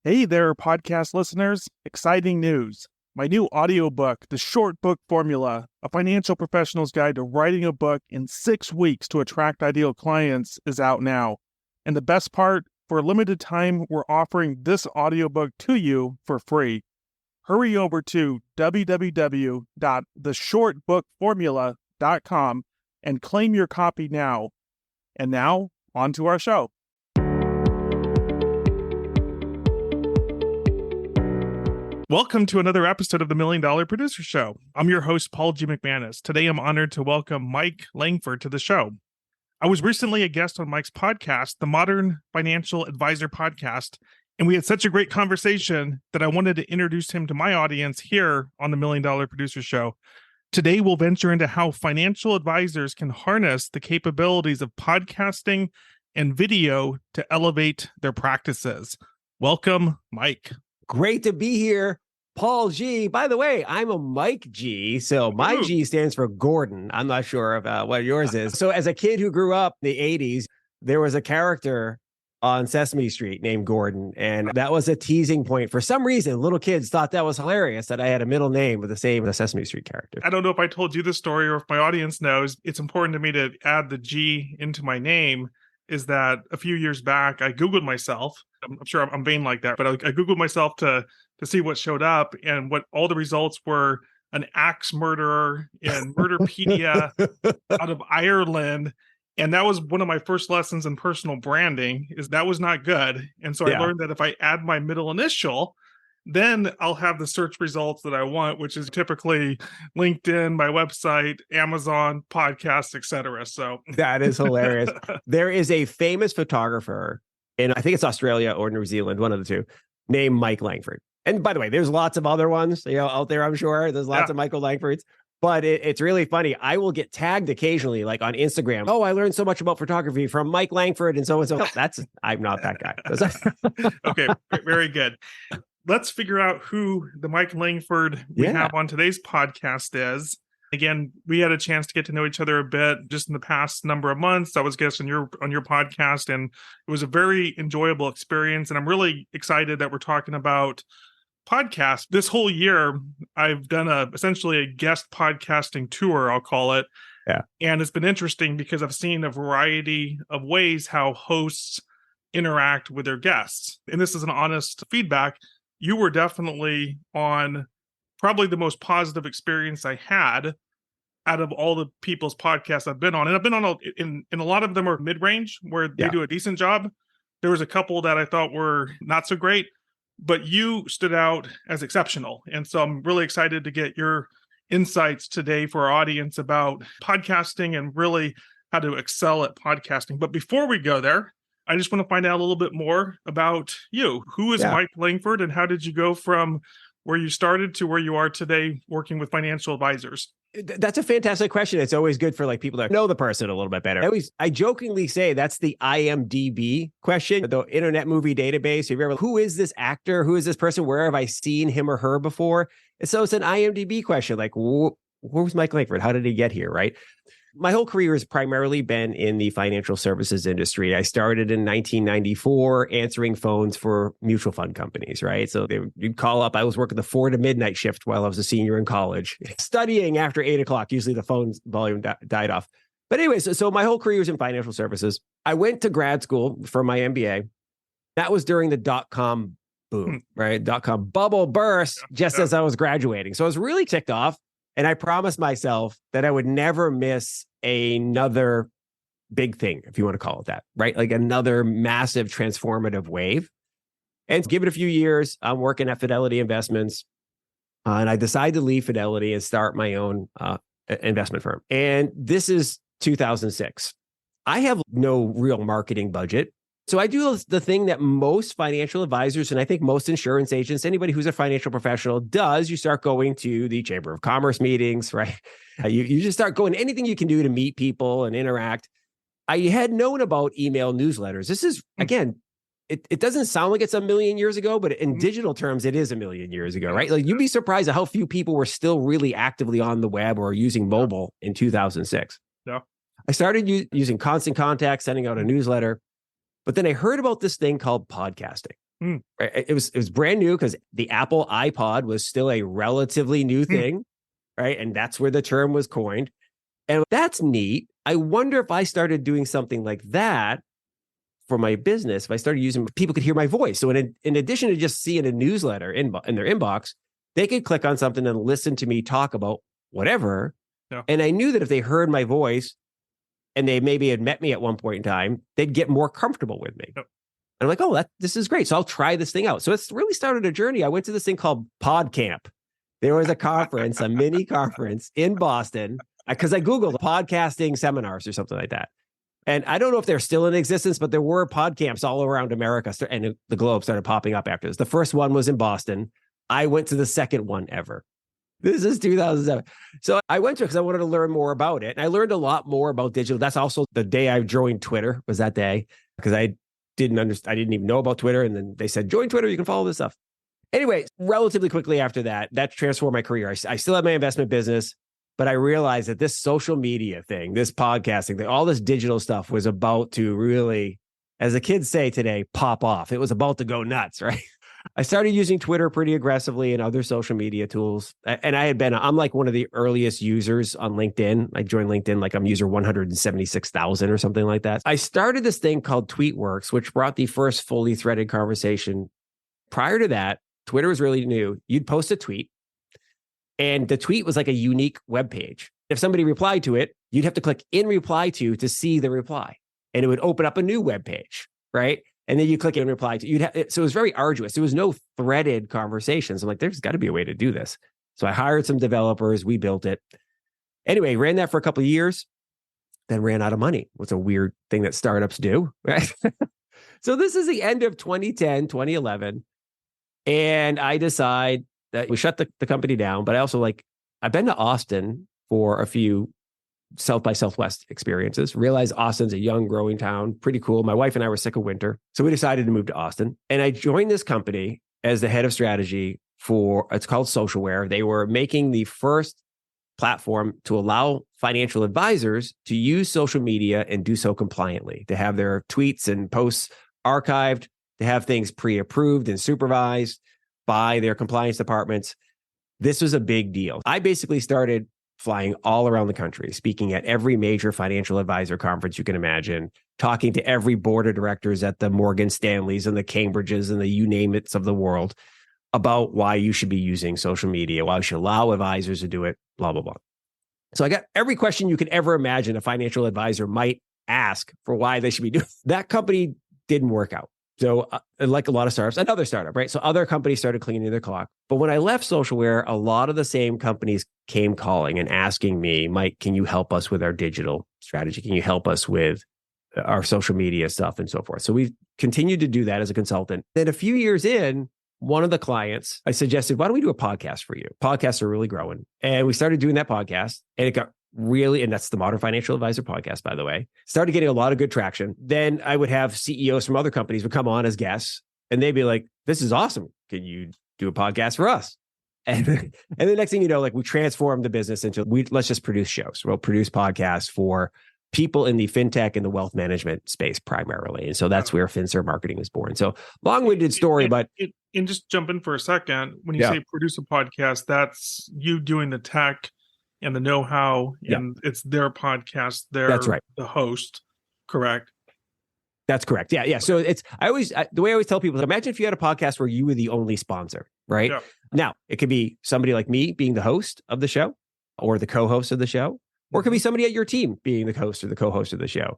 Hey there, podcast listeners. Exciting news. My new audiobook, The Short Book Formula, A Financial Professional's Guide to Writing a Book in 6 Weeks to Attract Ideal Clients, is out now. And the best part, for a limited time, we're offering this audiobook to you for free. Hurry over to www.theshortbookformula.com and claim your copy now. And now, on to our show. Welcome to another episode of the $1 Million Producer Show. I'm your host, Paul G. McManus. Today, I'm honored to welcome Mike Langford to the show. I was recently a guest on Mike's podcast, the Modern Financial Advisor Podcast, and we had such a great conversation that I wanted to introduce him to my audience here on the $1 Million Producer Show. Today, we'll venture into how financial advisors can harness the capabilities of podcasting and video to elevate their practices. Welcome, Mike. Great to be here, Paul G. By the way, I'm a Mike G, so my G stands for Gordon. I'm not sure about what yours is. So as a kid who grew up in the 80s, there was a character on Sesame Street named Gordon, and that was a teasing point. For some reason, little kids thought that was hilarious that I had a middle name with the same as a Sesame Street character. I don't know if I told you the story or if my audience knows. It's important to me to add the G into my name. Is that a few years back, I Googled myself. I'm sure I'm vain like that, but I Googled myself to see what showed up, and what all the results were: an axe murderer in Murderpedia out of Ireland. And that was one of my first lessons in personal branding, is that was not good. And so I learned that if I add my middle initial, then I'll have the search results that I want, which is typically LinkedIn, my website, Amazon, podcasts, etc. So that is hilarious. There is a famous photographer in, I think it's Australia or New Zealand, one of the two, named Mike Langford. And by the way, there's lots of other ones, out there, I'm sure. There's lots of Michael Langfords. But it's really funny. I will get tagged occasionally, like on Instagram. Oh, I learned so much about photography from Mike Langford and so and so. I'm not that guy. Okay, very good. Let's figure out who the Mike Langford we have on today's podcast is. Again, we had a chance to get to know each other a bit just in the past number of months. I was guest on your podcast, and it was a very enjoyable experience. And I'm really excited that we're talking about podcasts. This whole year, I've done essentially a guest podcasting tour, I'll call it. Yeah. And it's been interesting because I've seen a variety of ways how hosts interact with their guests. And this is an honest feedback. You were definitely on probably the most positive experience I had out of all the people's podcasts I've been on. And I've been on, in a lot of them are mid-range where they do a decent job. There was a couple that I thought were not so great, but you stood out as exceptional. And so I'm really excited to get your insights today for our audience about podcasting and really how to excel at podcasting. But before we go there, I just want to find out a little bit more about you. Who is Mike Langford, and how did you go from where you started to where you are today working with financial advisors? That's a fantastic question. It's always good for people that know the person a little bit better. I jokingly say that's the IMDb question, the Internet Movie Database. Have you ever, who is this actor? Who is this person? Where have I seen him or her before? And so it's an IMDb question. Like, who's Mike Langford? How did he get here? Right. My whole career has primarily been in the financial services industry. I started in 1994 answering phones for mutual fund companies, right? So you'd call up. I was working the 4 to midnight shift while I was a senior in college, studying after 8 o'clock. Usually the phone volume died off. But anyways, so my whole career was in financial services. I went to grad school for my MBA. That was during the dot-com boom, right? Dot-com bubble burst just as I was graduating. So I was really ticked off. And I promised myself that I would never miss another big thing, if you want to call it that, right? Like another massive transformative wave. And give it a few years, I'm working at Fidelity Investments. And I decided to leave Fidelity and start my own investment firm. And this is 2006. I have no real marketing budget. So I do the thing that most financial advisors, and I think most insurance agents, anybody who's a financial professional does. You start going to the Chamber of Commerce meetings, right? You just start going anything you can do to meet people and interact. I had known about email newsletters. This is, again, it doesn't sound like it's a million years ago, but in digital terms, it is a million years ago, right? Like you'd be surprised at how few people were still really actively on the web or using mobile in 2006. Yeah. I started using Constant Contact, sending out a newsletter. But then I heard about this thing called podcasting. Right? It was brand new because the Apple iPod was still a relatively new thing, right? And that's where the term was coined. And that's neat. I wonder if I started doing something like that for my business, if I started using, people could hear my voice. So in addition to just seeing a newsletter in their inbox, they could click on something and listen to me talk about whatever. Yeah. And I knew that if they heard my voice and they maybe had met me at one point in time, they'd get more comfortable with me. Yep. And I'm like, oh, this is great. So I'll try this thing out. So it's really started a journey. I went to this thing called PodCamp. There was a conference, a mini conference in Boston, because I Googled podcasting seminars or something like that. And I don't know if they're still in existence, but there were pod camps all around America, and the globe started popping up after this. The first one was in Boston. I went to the second one ever. This is 2007. So I went to it because I wanted to learn more about it. And I learned a lot more about digital. That's also the day I joined Twitter, was that day, because I didn't even know about Twitter. And then they said, join Twitter, you can follow this stuff. Anyway, relatively quickly after that transformed my career. I still had my investment business, but I realized that this social media thing, this podcasting thing, all this digital stuff was about to really, as the kids say today, pop off. It was about to go nuts, right? I started using Twitter pretty aggressively and other social media tools. And I'm like one of the earliest users on LinkedIn. I joined LinkedIn, like I'm user 176,000 or something like that. I started this thing called TweetWorks, which brought the first fully threaded conversation. Prior to that, Twitter was really new. You'd post a tweet, and the tweet was like a unique web page. If somebody replied to it, you'd have to click in reply to see the reply, and it would open up a new web page, right? And then you click in reply to. So it was very arduous. There was no threaded conversations. I'm like, there's got to be a way to do this. So I hired some developers. We built it. Anyway, ran that for a couple of years, then ran out of money. What's a weird thing that startups do, right? So this is the end of 2010, 2011. And I decide that we shut the company down. But I also I've been to Austin for a few South by Southwest experiences, realized Austin's a young, growing town, pretty cool. My wife and I were sick of winter. So we decided to move to Austin. And I joined this company as the head of strategy it's called Socialware. They were making the first platform to allow financial advisors to use social media and do so compliantly, to have their tweets and posts archived, to have things pre-approved and supervised by their compliance departments. This was a big deal. I basically started flying all around the country, speaking at every major financial advisor conference you can imagine, talking to every board of directors at the Morgan Stanleys and the Cambridges and the you name it's of the world about why you should be using social media, why you should allow advisors to do it, blah, blah, blah. So I got every question you could ever imagine a financial advisor might ask for why they should be doing. That company didn't work out. So like a lot of startups, another startup, right? So other companies started cleaning their clock. But when I left Socialware, a lot of the same companies came calling and asking me, Mike, can you help us with our digital strategy? Can you help us with our social media stuff and so forth? So we've continued to do that as a consultant. Then a few years in, one of the clients, I suggested, why don't we do a podcast for you? Podcasts are really growing. And we started doing that podcast, and it got really, and that's the Modern Financial Advisor podcast, by the way, started getting a lot of good traction. Then I would have CEOs from other companies would come on as guests, and they'd be like, this is awesome. Can you do a podcast for us? And the next thing you know, we transformed the business into, let's just produce shows. We'll produce podcasts for people in the fintech and the wealth management space primarily. And so that's where Finserv Marketing was born. So long-winded story, but... And just jump in for a second. When you say produce a podcast, that's you doing the tech and the know-how, and it's their podcast. That's right. The host, correct? That's correct. Yeah. So the way I always tell people is, imagine if you had a podcast where you were the only sponsor, right? Yeah. Now, it could be somebody like me being the host of the show or the co-host of the show, or it could be somebody at your team being the host or the co-host of the show.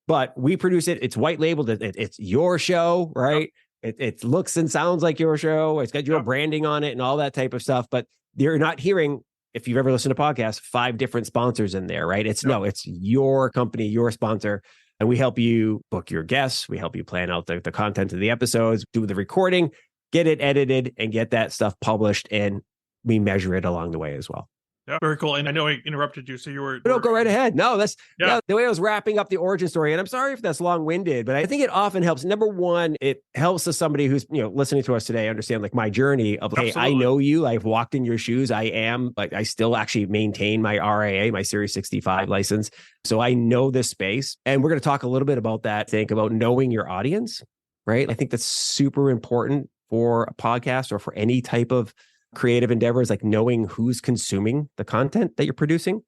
But we produce it. It's white labeled. It's your show, right? Yep. It looks and sounds like your show. It's got your branding on it and all that type of stuff. But you're not hearing, if you've ever listened to podcasts, 5 different sponsors in there, right? It's your company, your sponsor. And we help you book your guests. We help you plan out the content of the episodes, do the recording, get it edited, and get that stuff published. And we measure it along the way as well. Yeah, very cool. And I know I interrupted you, so you were... No, go right ahead. No, that's the way I was wrapping up the origin story. And I'm sorry if that's long-winded, but I think it often helps. Number one, it helps as somebody who's listening to us today understand my journey of, hey, I know you. I've walked in your shoes. I still actually maintain my RIA, my Series 65 license. So I know this space. And we're going to talk a little bit about that. Think about knowing your audience right? I think that's super important for a podcast or for any type of creative endeavors, like knowing who's consuming the content that you're producing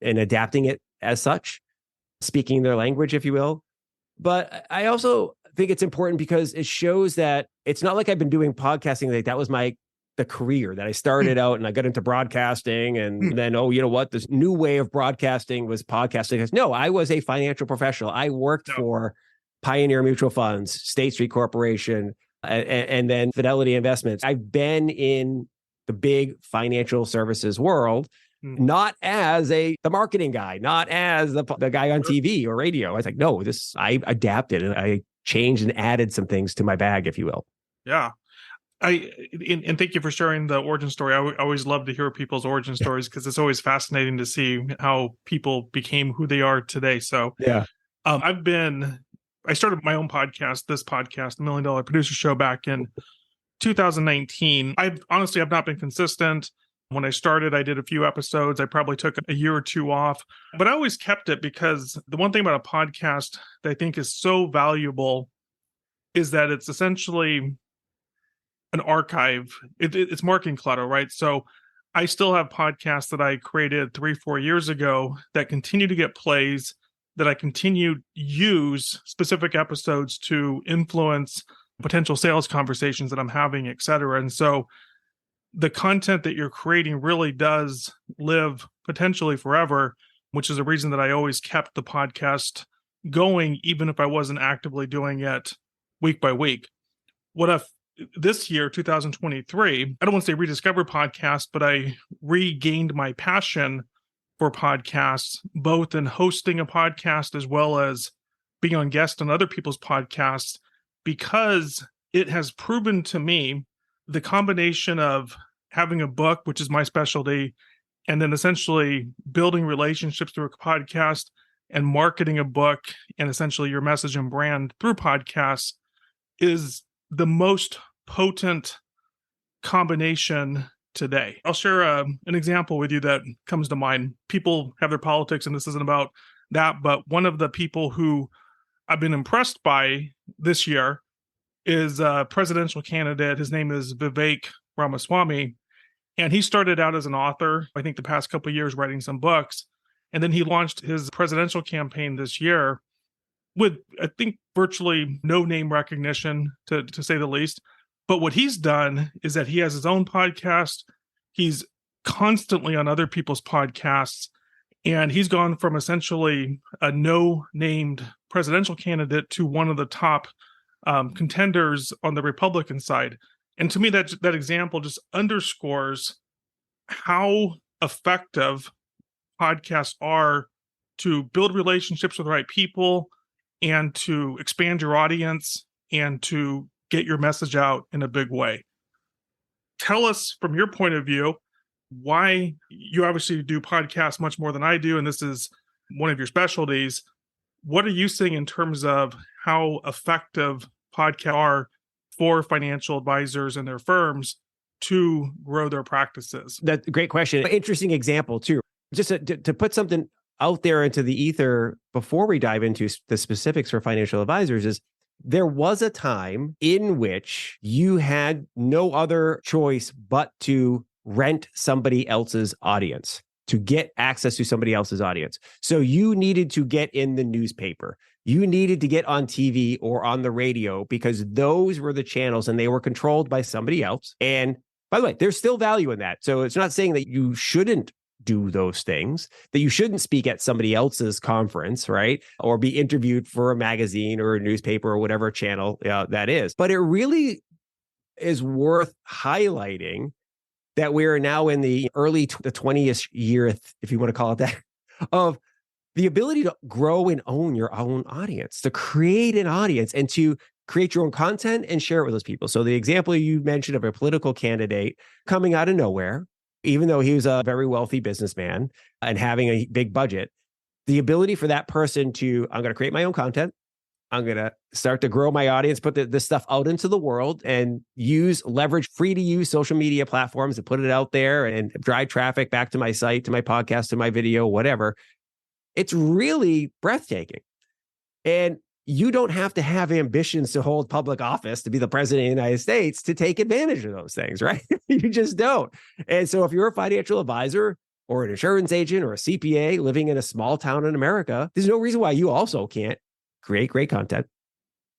and adapting it as such, speaking their language, if you will. But I also think it's important because it shows that it's not like I've been doing podcasting, like that was the career that I started out and I got into broadcasting and then, oh, you know what? This new way of broadcasting was podcasting. No, I was a financial professional. I worked for Pioneer Mutual Funds, State Street Corporation, and then Fidelity Investments. I've been in the big financial services world, not as the marketing guy, not as the guy on TV or radio. I was like, no, I adapted and I changed and added some things to my bag, if you will. Yeah. And thank you for sharing the origin story. I always love to hear people's origin stories because it's always fascinating to see how people became who they are today. So yeah, I started my own podcast, this podcast, the $1 Million Producer Show, back in 2019. I've not been consistent. When I started, I did a few episodes. I probably took a year or two off, but I always kept it because the one thing about a podcast that I think is so valuable is that it's essentially an archive. It's marketing clutter, right? So I still have podcasts that I created 3-4 years ago that continue to get plays, that I continue to use specific episodes to influence potential sales conversations that I'm having, et cetera. And so the content that you're creating really does live potentially forever, which is a reason that I always kept the podcast going, even if I wasn't actively doing it week by week. What if this year, 2023, I don't want to say rediscovered podcasts, but I regained my passion for podcasts, both in hosting a podcast as well as being on guest on other people's podcasts, because it has proven to me the combination of having a book, which is my specialty, and then essentially building relationships through a podcast and marketing a book and essentially your message and brand through podcasts is the most potent combination today. I'll share an example with you that comes to mind. People have their politics, and this isn't about that, but one of the people who I've been impressed by this year is a presidential candidate. His name is Vivek Ramaswamy, and he started out as an author, I think the past couple of years, writing some books, and then he launched his presidential campaign this year with, I think, virtually no name recognition, to say the least. But what he's done is that he has his own podcast. He's constantly on other people's podcasts, and he's gone from essentially a no-named presidential candidate to one of the top contenders on the Republican side. And to me, that example just underscores how effective podcasts are to build relationships with the right people and to expand your audience and to get your message out in a big way. Tell us, from your point of view, why you obviously do podcasts much more than I do, and this is one of your specialties. What are you seeing in terms of how effective podcasts are for financial advisors and their firms to grow their practices? That's a great question. Interesting example, too. Just to put something out there into the ether before we dive into the specifics for financial advisors is there was a time in which you had no other choice but to rent somebody else's audience, to get access to somebody else's audience. So you needed to get in the newspaper. You needed to get on TV or on the radio because those were the channels and they were controlled by somebody else. And by the way, there's still value in that. So it's not saying that you shouldn't do those things, that you shouldn't speak at somebody else's conference, right? Or be interviewed for a magazine or a newspaper or whatever channel that is. But it really is worth highlighting that we are now in the early the 20th year, if you want to call it that, of the ability to grow and own your own audience, to create an audience and to create your own content and share it with those people. So the example you mentioned of a political candidate coming out of nowhere, even though he was a very wealthy businessman and having a big budget, the ability for that person to, I'm going to create my own content. I'm going to start to grow my audience, put this stuff out into the world and leverage free to use social media platforms and put it out there and drive traffic back to my site, to my podcast, to my video, whatever. It's really breathtaking. And you don't have to have ambitions to hold public office, to be the president of the United States, to take advantage of those things, right? You just don't. And so if you're a financial advisor or an insurance agent or a CPA living in a small town in America, there's no reason why you also can't create great content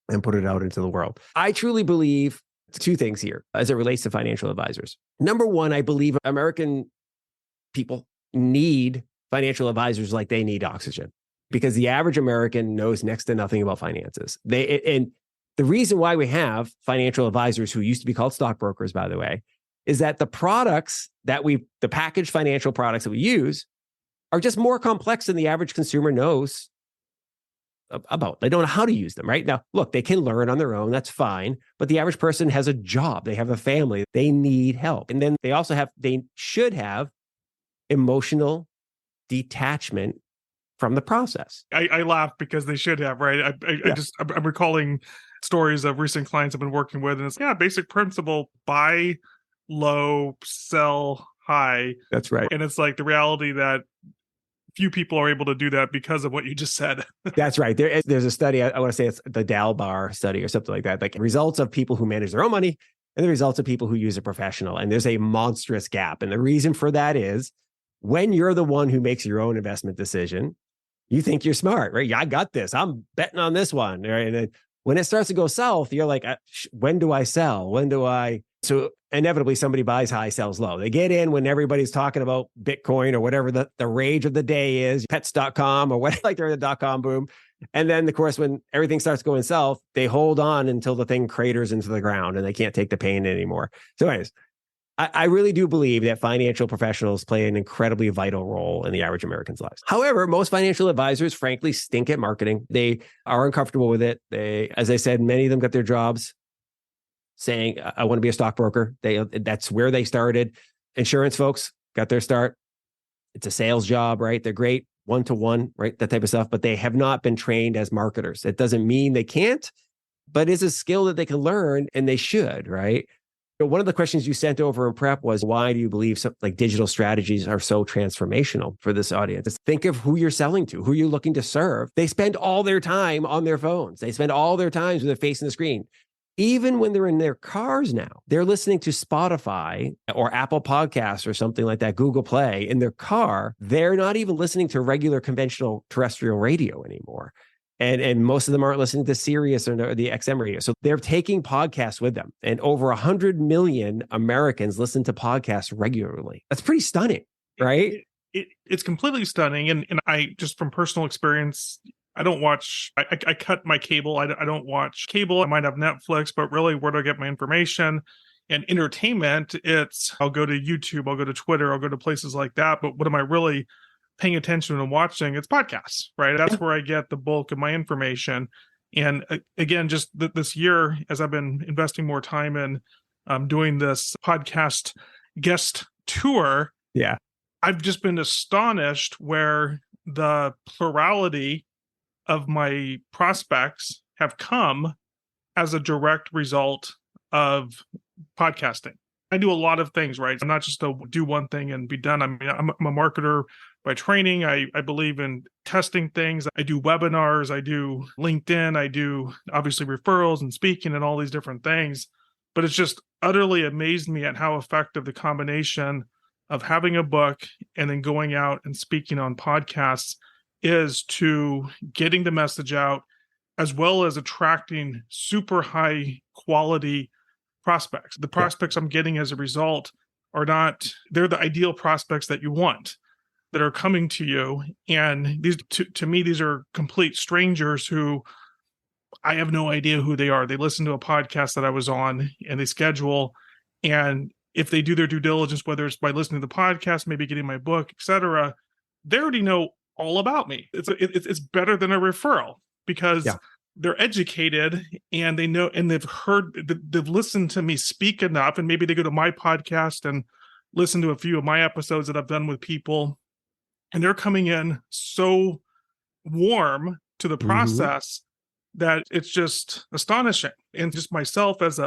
and put it out into the world. I truly believe two things here as it relates to financial advisors. Number one, I believe American people need financial advisors like they need oxygen, because the average American knows next to nothing about finances. And the reason why we have financial advisors, who used to be called stockbrokers, by the way, is that the products that the packaged financial products that we use are just more complex than the average consumer knows about. They don't know how to use them, right? Now, look, they can learn on their own. That's fine. But the average person has a job. They have a family. They need help. And then they should have emotional detachment from the process. I laugh because they should have, right? I'm recalling stories of recent clients I've been working with, and it's basic principle: buy low, sell high. That's right. And it's like the reality that few people are able to do that because of what you just said. That's right. There's a study, I want to say it's the Dalbar study or something like that, like results of people who manage their own money and the results of people who use a professional. And there's a monstrous gap. And the reason for that is when you're the one who makes your own investment decision, you think you're smart, right? Yeah, I got this. I'm betting on this one. Right? And then when it starts to go south, you're like, when do I sell? So inevitably somebody buys high, sells low. They get in when everybody's talking about Bitcoin or whatever the rage of the day is, pets.com or what, like they're in the .com boom. And then of course, when everything starts going south, they hold on until the thing craters into the ground and they can't take the pain anymore. So anyways, I really do believe that financial professionals play an incredibly vital role in the average American's lives. However, most financial advisors, frankly, stink at marketing. They are uncomfortable with it. As I said, many of them got their jobs saying, I want to be a stockbroker. That's where they started. Insurance folks got their start. It's a sales job, right? They're great one-to-one, right? That type of stuff, but they have not been trained as marketers. It doesn't mean they can't, but it's a skill that they can learn, and they should, right? One of the questions you sent over in prep was, why do you believe digital strategies are so transformational for this audience? Think of who you're selling to, who you're looking to serve. They spend all their time on their phones. They spend all their time with their face in the screen. Even when they're in their cars now, they're listening to Spotify or Apple Podcasts or something like that, Google Play in their car. They're not even listening to regular conventional terrestrial radio anymore. And most of them aren't listening to Sirius or the XM radio. So they're taking podcasts with them. And over 100 million Americans listen to podcasts regularly. That's pretty stunning, right? It's completely stunning. And I just, from personal experience, I don't watch, I cut my cable. I don't watch cable. I might have Netflix, but really, where do I get my information? And entertainment, I'll go to YouTube, I'll go to Twitter, I'll go to places like that. But what am I really paying attention and watching? It's podcasts, right? That's where I get the bulk of my information. And again, just this year, as I've been investing more time in doing this podcast guest tour, I've just been astonished where the plurality of my prospects have come as a direct result of podcasting. I do a lot of things, right? I'm not just to do one thing and be done. I mean, I'm a marketer by training. I believe in testing things. I do webinars. I do LinkedIn. I do obviously referrals and speaking and all these different things. But it's just utterly amazed me at how effective the combination of having a book and then going out and speaking on podcasts is to getting the message out, as well as attracting super high quality prospects. The prospects I'm getting as a result they're the ideal prospects that you want, that are coming to you. And these, to me, these are complete strangers who I have no idea who they are. They listen to a podcast that I was on and they schedule. And if they do their due diligence, whether it's by listening to the podcast, maybe getting my book, etc., they already know all about me. It's better than a referral, because they're educated and they know, and they've listened to me speak enough, and maybe they go to my podcast and listen to a few of my episodes that I've done with people, and they're coming in so warm to the process that it's just astonishing. And just myself as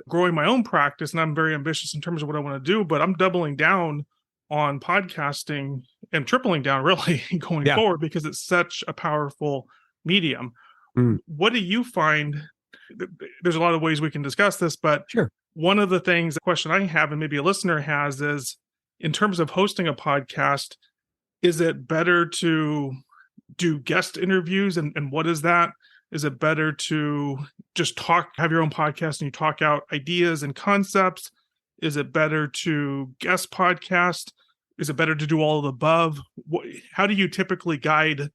growing my own practice, and I'm very ambitious in terms of what I want to do, but I'm doubling down on podcasting and tripling down really going forward, because it's such a powerful medium. What do you find? There's a lot of ways we can discuss this, but Sure. one of the things, the question I have, and maybe a listener has, is in terms of hosting a podcast, is it better to do guest interviews? And what is that? Is it better to just have your own podcast and you talk out ideas and concepts? Is it better to guest podcast? Is it better to do all of the above? How do you typically guide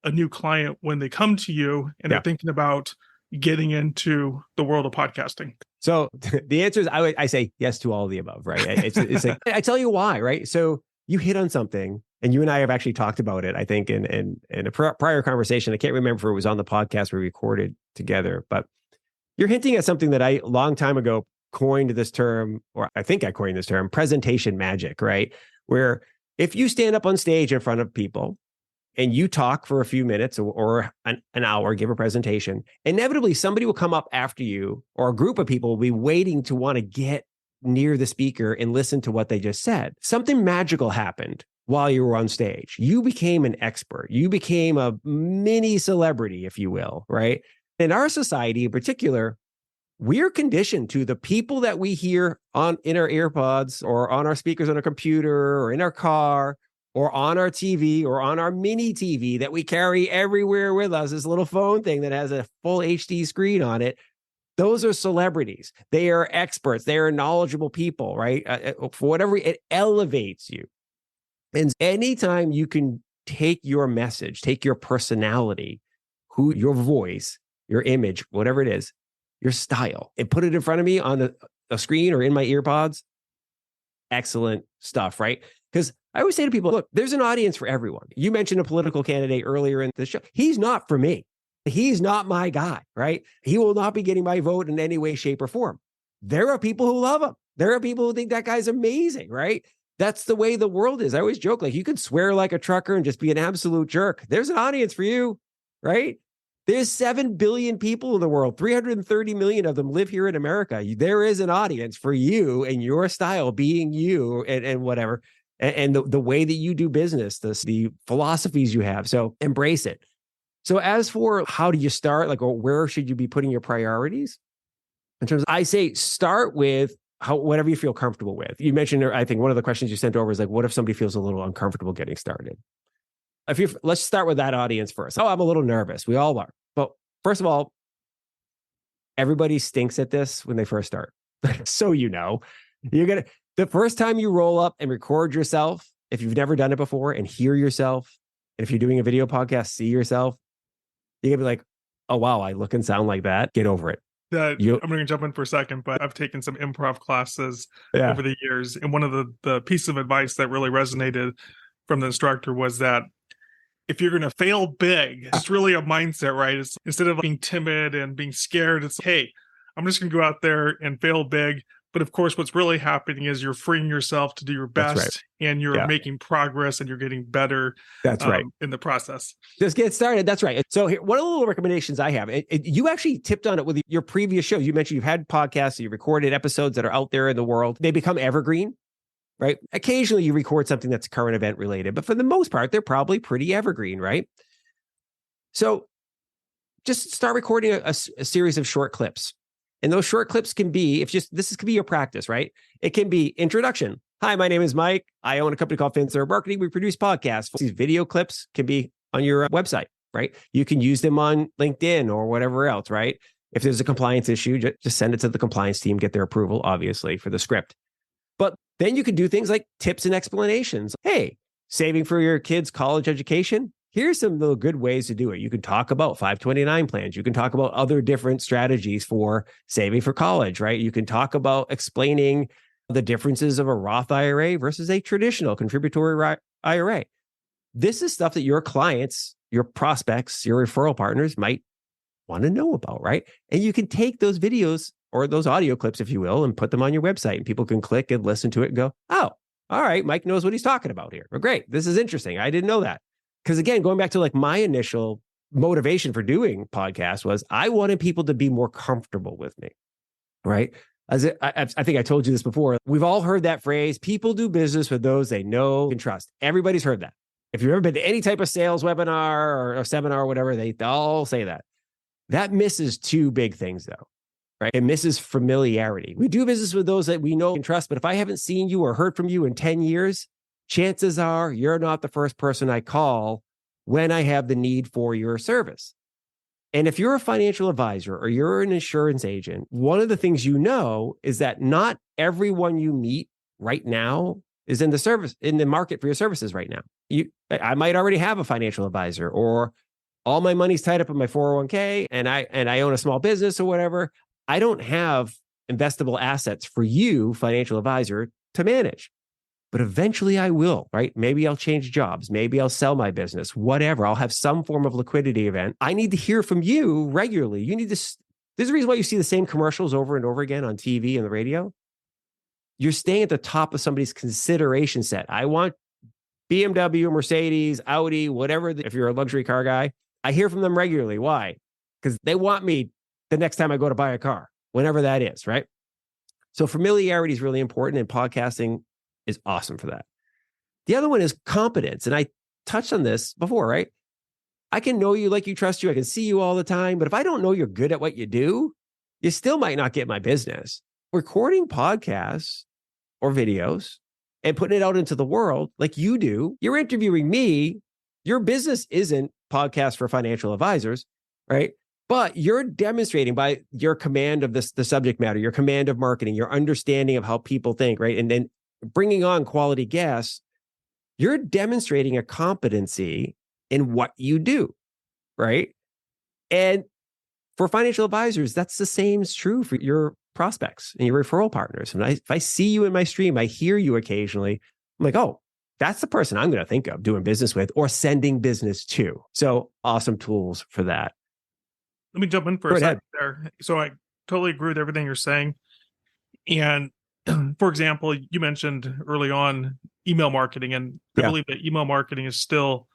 a new client when they come to you and they're thinking about getting into the world of podcasting? So the answer is I say yes to all of the above, right? It's like, I tell you why, right? So you hit on something, and you and I have actually talked about it, I think, in a prior conversation. I can't remember if it was on the podcast we recorded together, but you're hinting at something that I, a long time ago, coined this term, or I think I coined this term, presentation magic, right? Where if you stand up on stage in front of people and you talk for a few minutes or an hour, give a presentation, inevitably somebody will come up after you, or a group of people will be waiting to want to get near the speaker and listen to what they just said. Something magical happened while you were on stage. You became an expert. You became a mini celebrity, if you will, right? In our society in particular, we're conditioned to the people that we hear in our earpods or on our speakers on a computer or in our car or on our TV or on our mini TV that we carry everywhere with us, this little phone thing that has a full HD screen on it. Those are celebrities. They are experts. They are knowledgeable people, right? For whatever, it elevates you. And anytime you can take your message, take your personality, your voice, your image, whatever it is, your style, and put it in front of me on a screen or in my earpods, excellent stuff, right? Because I always say to people, look, there's an audience for everyone. You mentioned a political candidate earlier in the show. He's not for me. He's not my guy, right? He will not be getting my vote in any way, shape, or form. There are people who love him. There are people who think that guy's amazing, right? That's the way the world is. I always joke, like, you could swear like a trucker and just be an absolute jerk. There's an audience for you, right? There's 7 billion people in the world. 330 million of them live here in America. There is an audience for you and your style, being you and whatever, and the way that you do business, the philosophies you have. So embrace it. So as for how do you start, like, or where should you be putting your priorities? In terms of, I say start with whatever you feel comfortable with. You mentioned, I think one of the questions you sent over is like, what if somebody feels a little uncomfortable getting started? Let's start with that audience first. Oh, I'm a little nervous. We all are. But first of all, everybody stinks at this when they first start. So, the first time you roll up and record yourself, if you've never done it before, and hear yourself, and if you're doing a video podcast, see yourself, you're gonna be like, oh, wow, I look and sound like that. Get over it. I'm going to jump in for a second, but I've taken some improv classes over the years. And one of the pieces of advice that really resonated from the instructor was that if you're going to fail big, it's really a mindset, right? It's, instead of being timid and being scared, it's, hey, I'm just going to go out there and fail big. But of course, what's really happening is you're freeing yourself to do your best, and you're making progress, and you're getting better. That's right. In the process. Just get started. That's right. So here, one of the little recommendations I have, you actually tipped on it with your previous shows. You mentioned you've had podcasts, you recorded episodes that are out there in the world. They become evergreen, right? Occasionally you record something that's current event related, but for the most part, they're probably pretty evergreen, right? So just start recording a series of short clips. And those short clips can be, this could be your practice, right? It can be introduction. Hi, my name is Mike. I own a company called Finserv Marketing. We produce podcasts. These video clips can be on your website, right? You can use them on LinkedIn or whatever else, right? If there's a compliance issue, just send it to the compliance team, get their approval, obviously, for the script. But then you can do things like tips and explanations. Hey, saving for your kids' college education? Here's some little good ways to do it. You can talk about 529 plans. You can talk about other different strategies for saving for college, right? You can talk about explaining the differences of a Roth IRA versus a traditional contributory IRA. This is stuff that your clients, your prospects, your referral partners might want to know about, right? And you can take those videos or those audio clips, if you will, and put them on your website, and people can click and listen to it and go, oh, all right, Mike knows what he's talking about here. Well, great. This is interesting. I didn't know that. Because again, going back to like my initial motivation for doing podcasts was I wanted people to be more comfortable with me, right? I think I told you this before. We've all heard that phrase, people do business with those they know and trust. Everybody's heard that. If you've ever been to any type of sales webinar or seminar or whatever, they all say that. That misses two big things though, right? It misses familiarity. We do business with those that we know and trust, but if I haven't seen you or heard from you in 10 years, chances are you're not the first person I call when I have the need for your service. And if you're a financial advisor or you're an insurance agent, one of the things you know is that not everyone you meet right now is in the market for your services right now. I might already have a financial advisor, or all my money's tied up in my 401k and I own a small business or whatever. I don't have investable assets for you, financial advisor, to manage. But eventually I will, right? Maybe I'll change jobs. Maybe I'll sell my business, whatever. I'll have some form of liquidity event. I need to hear from you regularly. You need to, there's a reason why you see the same commercials over and over again on TV and the radio. You're staying at the top of somebody's consideration set. I want BMW, Mercedes, Audi, whatever. If you're a luxury car guy, I hear from them regularly. Why? Because they want me the next time I go to buy a car, whenever that is, right? So familiarity is really important, and podcasting is awesome for that. The other one is competence. And I touched on this before, right? I can know you like you, trust you. I can see you all the time. But if I don't know you're good at what you do, you still might not get my business. Recording podcasts or videos and putting it out into the world like you do, you're interviewing me. Your business isn't podcast for financial advisors, right? But you're demonstrating by your command of the subject matter, your command of marketing, your understanding of how people think, right? And then bringing on quality guests, you're demonstrating a competency in what you do, right? And for financial advisors, that's the same is true for your prospects and your referral partners. And if I see you in my stream, I hear you occasionally, I'm like, oh, that's the person I'm going to think of doing business with or sending business to. So awesome tools for that. Let me jump in for a second there. So I totally agree with everything you're saying. And for example, you mentioned early on email marketing, and I believe that email marketing is still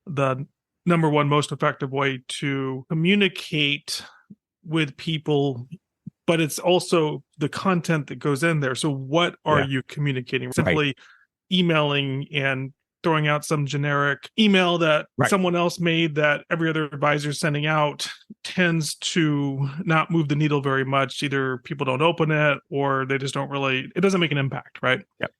the number one most effective way to communicate with people, but it's also the content that goes in there. So what are you communicating? Simply emailing and throwing out some generic email that someone else made that every other advisor is sending out tends to not move the needle very much. Either people don't open it or they just don't really, it doesn't make an impact, right? Yep.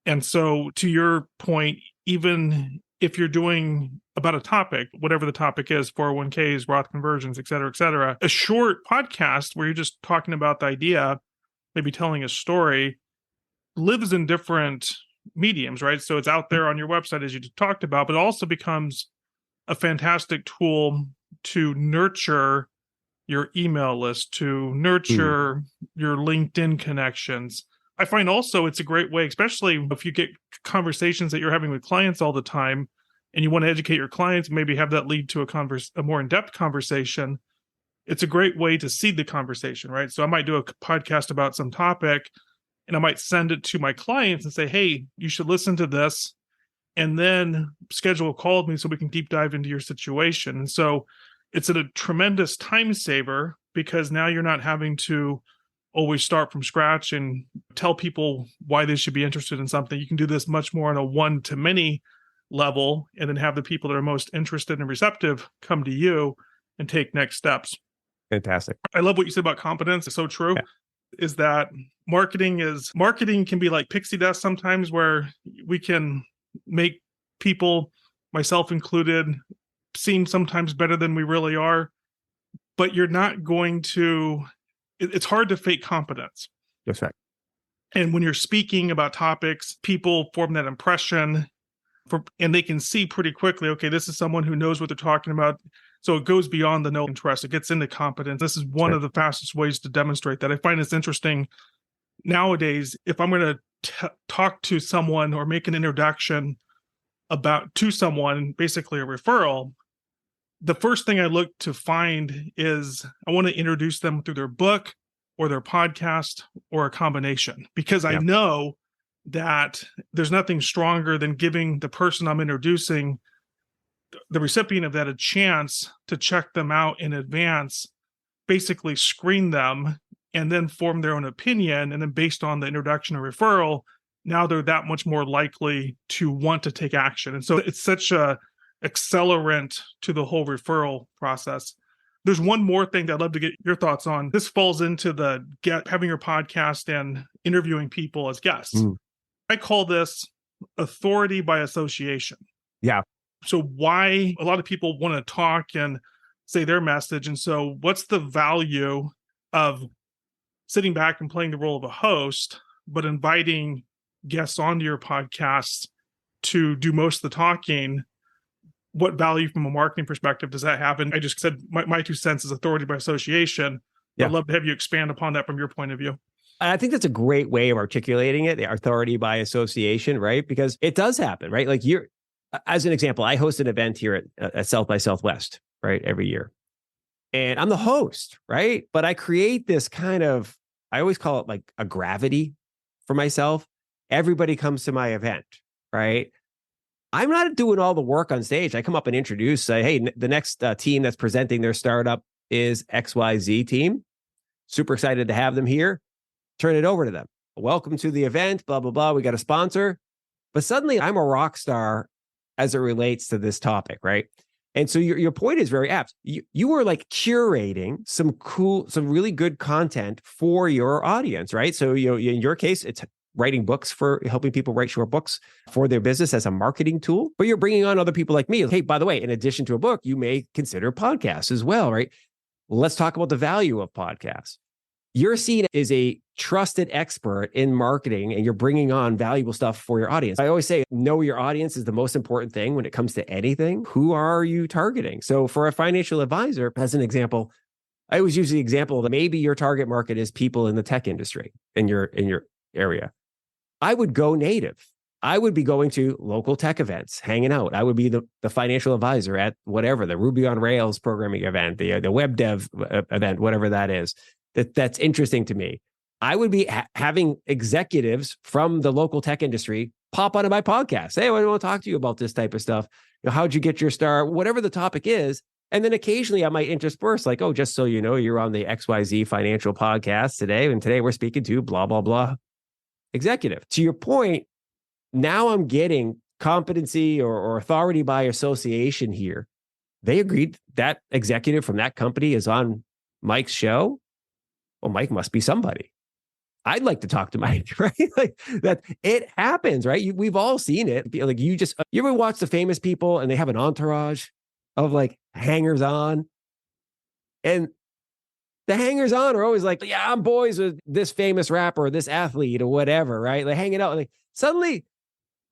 And so to your point, even if you're doing about a topic, whatever the topic is, 401ks, Roth conversions, et cetera, a short podcast where you're just talking about the idea, maybe telling a story, lives in different mediums, right? So it's out there on your website, as you talked about, but it also becomes a fantastic tool to nurture your email list, to nurture your LinkedIn connections. I find also it's a great way, especially if you get conversations that you're having with clients all the time and you want to educate your clients, maybe have that lead to a more in-depth conversation. It's a great way to seed the conversation, right? So I might do a podcast about some topic and I might send it to my clients and say, hey, you should listen to this, and then schedule a call with me so we can deep dive into your situation. And so it's a tremendous time saver because now you're not having to always start from scratch and tell people why they should be interested in something. You can do this much more on a one-to-many level and then have the people that are most interested and receptive come to you and take next steps. Fantastic. I love what you said about competence. It's so true. Yeah. Is that marketing can be like pixie dust sometimes, where we can make people, myself included, seem sometimes better than we really are, but you're not going to, it's hard to fake competence. That's right. And when you're speaking about topics, people form that impression and they can see pretty quickly, okay, this is someone who knows what they're talking about. So it goes beyond the know and trust. It gets into competence. This is one of the fastest ways to demonstrate that. I find it's interesting nowadays. If I'm going to talk to someone or make an introduction to someone, basically a referral, the first thing I look to find is I want to introduce them through their book or their podcast or a combination, because I know that there's nothing stronger than giving the person I'm introducing, the recipient of that, a chance to check them out in advance, basically screen them, and then form their own opinion. And then based on the introduction or referral, now they're that much more likely to want to take action. And so it's such a accelerant to the whole referral process. There's one more thing that I'd love to get your thoughts on. This falls into the having your podcast and interviewing people as guests. I call this authority by association. Yeah. So why a lot of people want to talk and say their message. And so what's the value of sitting back and playing the role of a host, but inviting guests onto your podcast to do most of the talking? What value from a marketing perspective does that have? And I just said my 2 cents is authority by association. Yeah. I'd love to have you expand upon that from your point of view. I think that's a great way of articulating it, the authority by association, right? Because it does happen, right? Like as an example, I host an event here at South by Southwest, right? Every year. And I'm the host, right? But I create this kind of, I always call it like a gravity for myself. Everybody comes to my event, right? I'm not doing all the work on stage. I come up and introduce, say, hey, the next team that's presenting their startup is XYZ team. Super excited to have them here. Turn it over to them. Welcome to the event, blah, blah, blah. We got a sponsor. But suddenly I'm a rock star as it relates to this topic, right? And so your point is very apt. You were like curating some really good content for your audience, right? So in your case, it's writing books, for helping people write short books for their business as a marketing tool. But you're bringing on other people like me. Hey, by the way, in addition to a book, you may consider podcasts as well, right? Well, let's talk about the value of podcasts. You're seen as a trusted expert in marketing, and you're bringing on valuable stuff for your audience. I always say, know your audience is the most important thing when it comes to anything. Who are you targeting? So for a financial advisor, as an example, I always use the example that maybe your target market is people in the tech industry in your area. I would go native. I would be going to local tech events, hanging out. I would be the financial advisor at whatever, the Ruby on Rails programming event, the web dev event, whatever that is. That's interesting to me. I would be having executives from the local tech industry pop onto my podcast. Hey, I want to talk to you about this type of stuff. How'd you get your start? Whatever the topic is. And then occasionally I might intersperse like, oh, just so you know, you're on the XYZ financial podcast today. And today we're speaking to blah, blah, blah executive. To your point, now I'm getting competency or authority by association here. They agreed that executive from that company is on Mike's show. Well, Mike must be somebody. I'd like to talk to Mike, right? Like that, it happens, right? We've all seen it. Like you ever watch the famous people and they have an entourage of like hangers on, and the hangers on are always like, yeah, I'm boys with this famous rapper or this athlete or whatever, right? They're hanging out and suddenly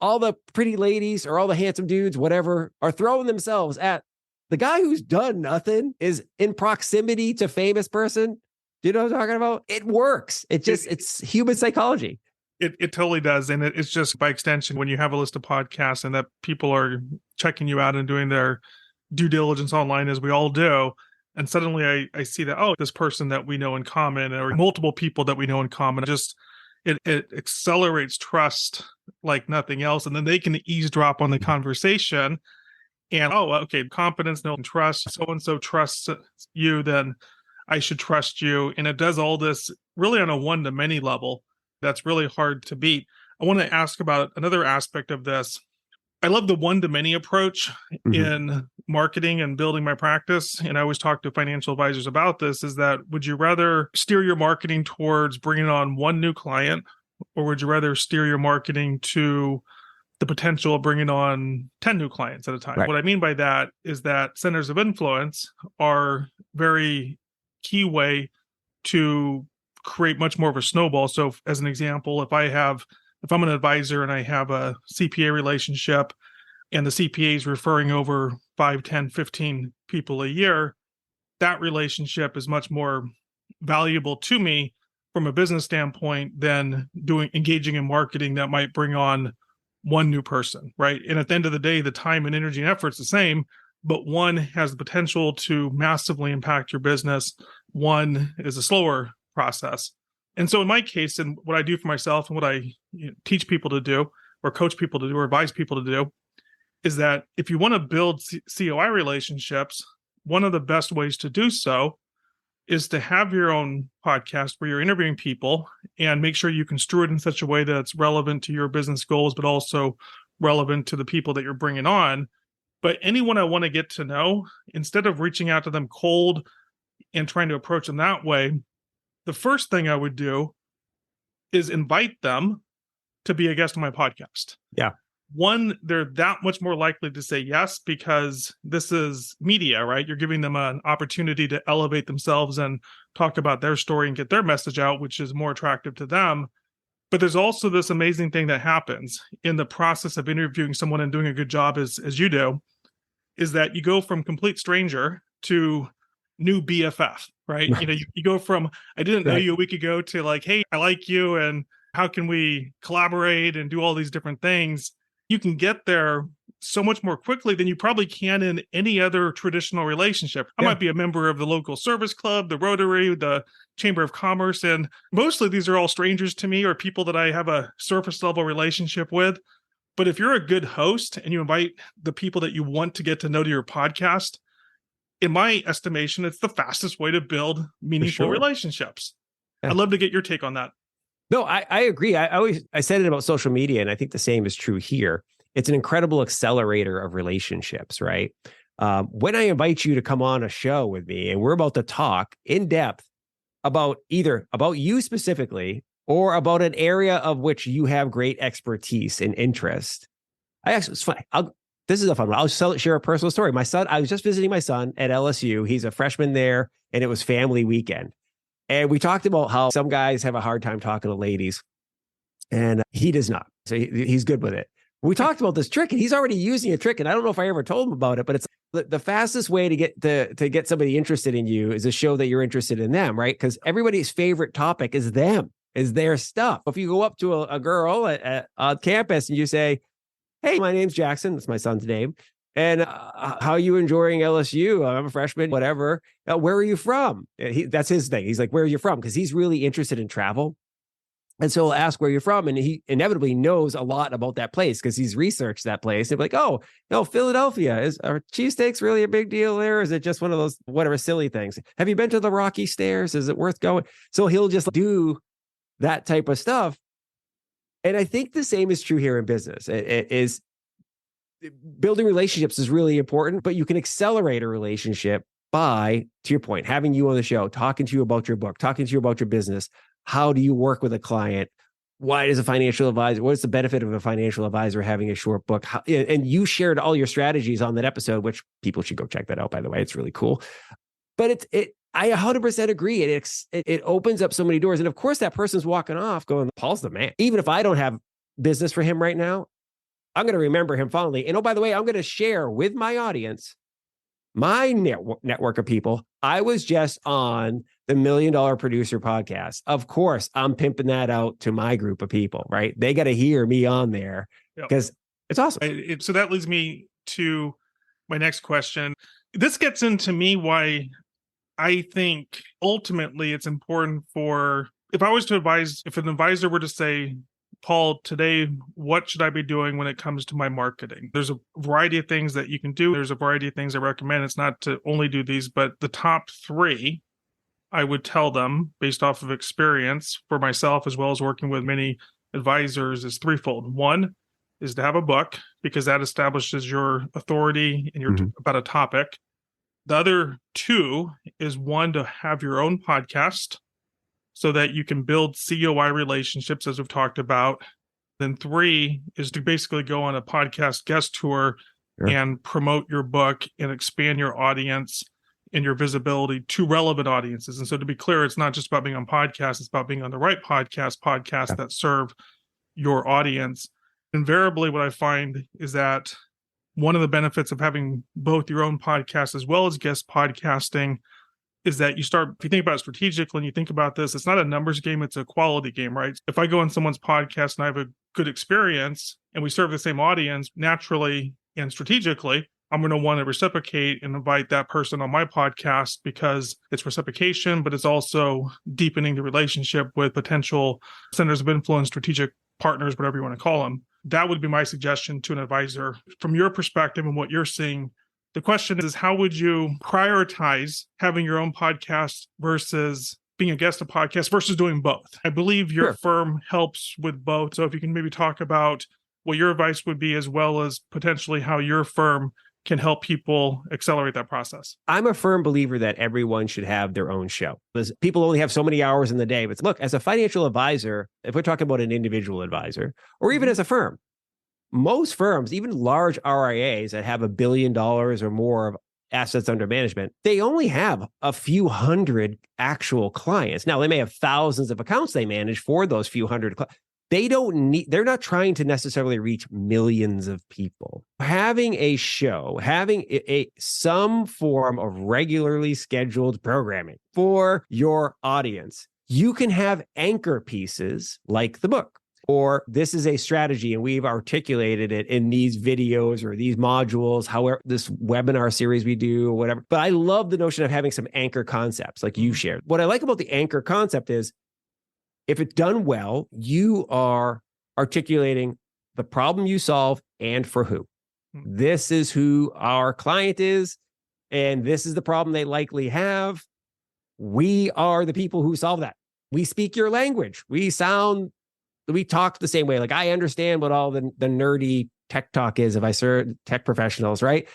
all the pretty ladies or all the handsome dudes, whatever, are throwing themselves at the guy who's done nothing, is in proximity to famous person. Do you know what I'm talking about? It works. It's human psychology. It totally does. And it's just by extension, when you have a list of podcasts and that people are checking you out and doing their due diligence online, as we all do, and suddenly I see that, oh, this person that we know in common, or multiple people that we know in common, it accelerates trust like nothing else. And then they can eavesdrop on the conversation and, oh, okay, confidence, no trust, so-and-so trusts you, then I should trust you. And it does all this really on a one-to-many level. That's really hard to beat. I want to ask about another aspect of this. I love the one-to-many approach in marketing and building my practice. And I always talk to financial advisors about this, is that would you rather steer your marketing towards bringing on one new client, or would you rather steer your marketing to the potential of bringing on 10 new clients at a time? Right. What I mean by that is that centers of influence are very key way to create much more of a snowball. So as an example, if I'm an advisor and I have a CPA relationship and the CPA is referring over 5, 10, 15 people a year, that relationship is much more valuable to me from a business standpoint than engaging in marketing that might bring on one new person, right? And at the end of the day, the time and energy and effort's the same, but one has the potential to massively impact your business. One is a slower process. And so in my case, and what I do for myself and what I teach people to do, or coach people to do, or advise people to do, is that if you want to build COI relationships, one of the best ways to do so is to have your own podcast where you're interviewing people and make sure you construe it in such a way that it's relevant to your business goals, but also relevant to the people that you're bringing on. But anyone I want to get to know, instead of reaching out to them cold, and trying to approach them that way, the first thing I would do is invite them to be a guest on my podcast. Yeah. One, they're that much more likely to say yes because this is media, right? You're giving them an opportunity to elevate themselves and talk about their story and get their message out, which is more attractive to them. But there's also this amazing thing that happens in the process of interviewing someone and doing a good job as you do, is that you go from complete stranger to new BFF, right? Right. You know, you go from, I didn't know Right. you a week ago to like, hey, I like you and how can we collaborate and do all these different things? You can get there so much more quickly than you probably can in any other traditional relationship. I might be a member of the local service club, the Rotary, the Chamber of Commerce, and mostly these are all strangers to me or people that I have a surface level relationship with. But if you're a good host and you invite the people that you want to get to know to your podcast, in my estimation, it's the fastest way to build meaningful relationships. Yeah. I'd love to get your take on that. No, I agree. I said it about social media, and I think the same is true here. It's an incredible accelerator of relationships, right? When I invite you to come on a show with me and we're about to talk in depth about either about you specifically or about an area of which you have great expertise and interest. It's funny. This is a fun one. I'll share a personal story. My son, I was just visiting my son at LSU. He's a freshman there, and it was family weekend. And we talked about how some guys have a hard time talking to ladies, and he does not. So he's good with it. We talked about this trick, and he's already using a trick. And I don't know if I ever told him about it, but it's the fastest way to get somebody interested in you is to show that you're interested in them, right? Because everybody's favorite topic is them, is their stuff. If you go up to a girl on campus and you say, "Hey, my name's Jackson," that's my son's name, and how are you enjoying LSU? I'm a freshman, whatever. Where are you from? That's his thing. He's like, "Where are you from?" Because he's really interested in travel. And so he'll ask where you're from. And he inevitably knows a lot about that place because he's researched that place. And be like, "Oh, no, Philadelphia. Are cheesesteaks really a big deal there? Or is it just one of those whatever silly things? Have you been to the Rocky Stairs? Is it worth going?" So he'll just do that type of stuff. And I think the same is true here in business. It is building relationships is really important, but you can accelerate a relationship by, to your point, having you on the show, talking to you about your book, talking to you about your business. How do you work with a client? Why does a financial advisor, what's the benefit of a financial advisor having a short book? And you shared all your strategies on that episode, which people should go check that out, by the way. It's really cool. But I 100% agree. It opens up so many doors. And of course, that person's walking off going, "Paul's the man." Even if I don't have business for him right now, I'm going to remember him fondly. And oh, by the way, I'm going to share with my audience, my network of people. I was just on the $1 Million Producer podcast. Of course, I'm pimping that out to my group of people, right? They got to hear me on there because it's awesome. So that leads me to my next question. This gets into me why I think ultimately it's important if I was to advise, if an advisor were to say, "Paul, today, what should I be doing when it comes to my marketing?" There's a variety of things that you can do. There's a variety of things I recommend. It's not to only do these, but the top 3, I would tell them based off of experience for myself, as well as working with many advisors, is threefold. One is to have a book because that establishes your authority and your about a topic. The other 2 is one, to have your own podcast so that you can build COI relationships, as we've talked about. Then 3 is to basically go on a podcast guest tour and promote your book and expand your audience and your visibility to relevant audiences. And so to be clear, it's not just about being on podcasts, it's about being on the right podcasts that serve your audience. Invariably, what I find is that one of the benefits of having both your own podcast as well as guest podcasting is that if you think about it strategically and you think about this, it's not a numbers game, it's a quality game, right? If I go on someone's podcast and I have a good experience and we serve the same audience, naturally and strategically, I'm going to want to reciprocate and invite that person on my podcast because it's reciprocation, but it's also deepening the relationship with potential centers of influence, strategic partners, whatever you want to call them. That would be my suggestion to an advisor. From your perspective and what you're seeing, the question is, how would you prioritize having your own podcast versus being a guest of podcast versus doing both? I believe your firm helps with both. So if you can maybe talk about what your advice would be, as well as potentially how your firm can help people accelerate that process? I'm a firm believer that everyone should have their own show. Because people only have so many hours in the day. But look, as a financial advisor, if we're talking about an individual advisor, or even as a firm, most firms, even large RIAs that have $1 billion or more of assets under management, they only have a few hundred actual clients. Now, they may have thousands of accounts they manage for those few hundred clients. They're not trying to necessarily reach millions of people. Having a show, having some form of regularly scheduled programming for your audience, you can have anchor pieces like the book. Or this is a strategy and we've articulated it in these videos or these modules, however, this webinar series we do or whatever. But I love the notion of having some anchor concepts like you shared. What I like about the anchor concept is if it's done well, you are articulating the problem you solve and for who. This is who our client is, and this is the problem they likely have. We are the people who solve that. We speak your language. We talk the same way. Like I understand what all the nerdy tech talk is if I serve tech professionals, right?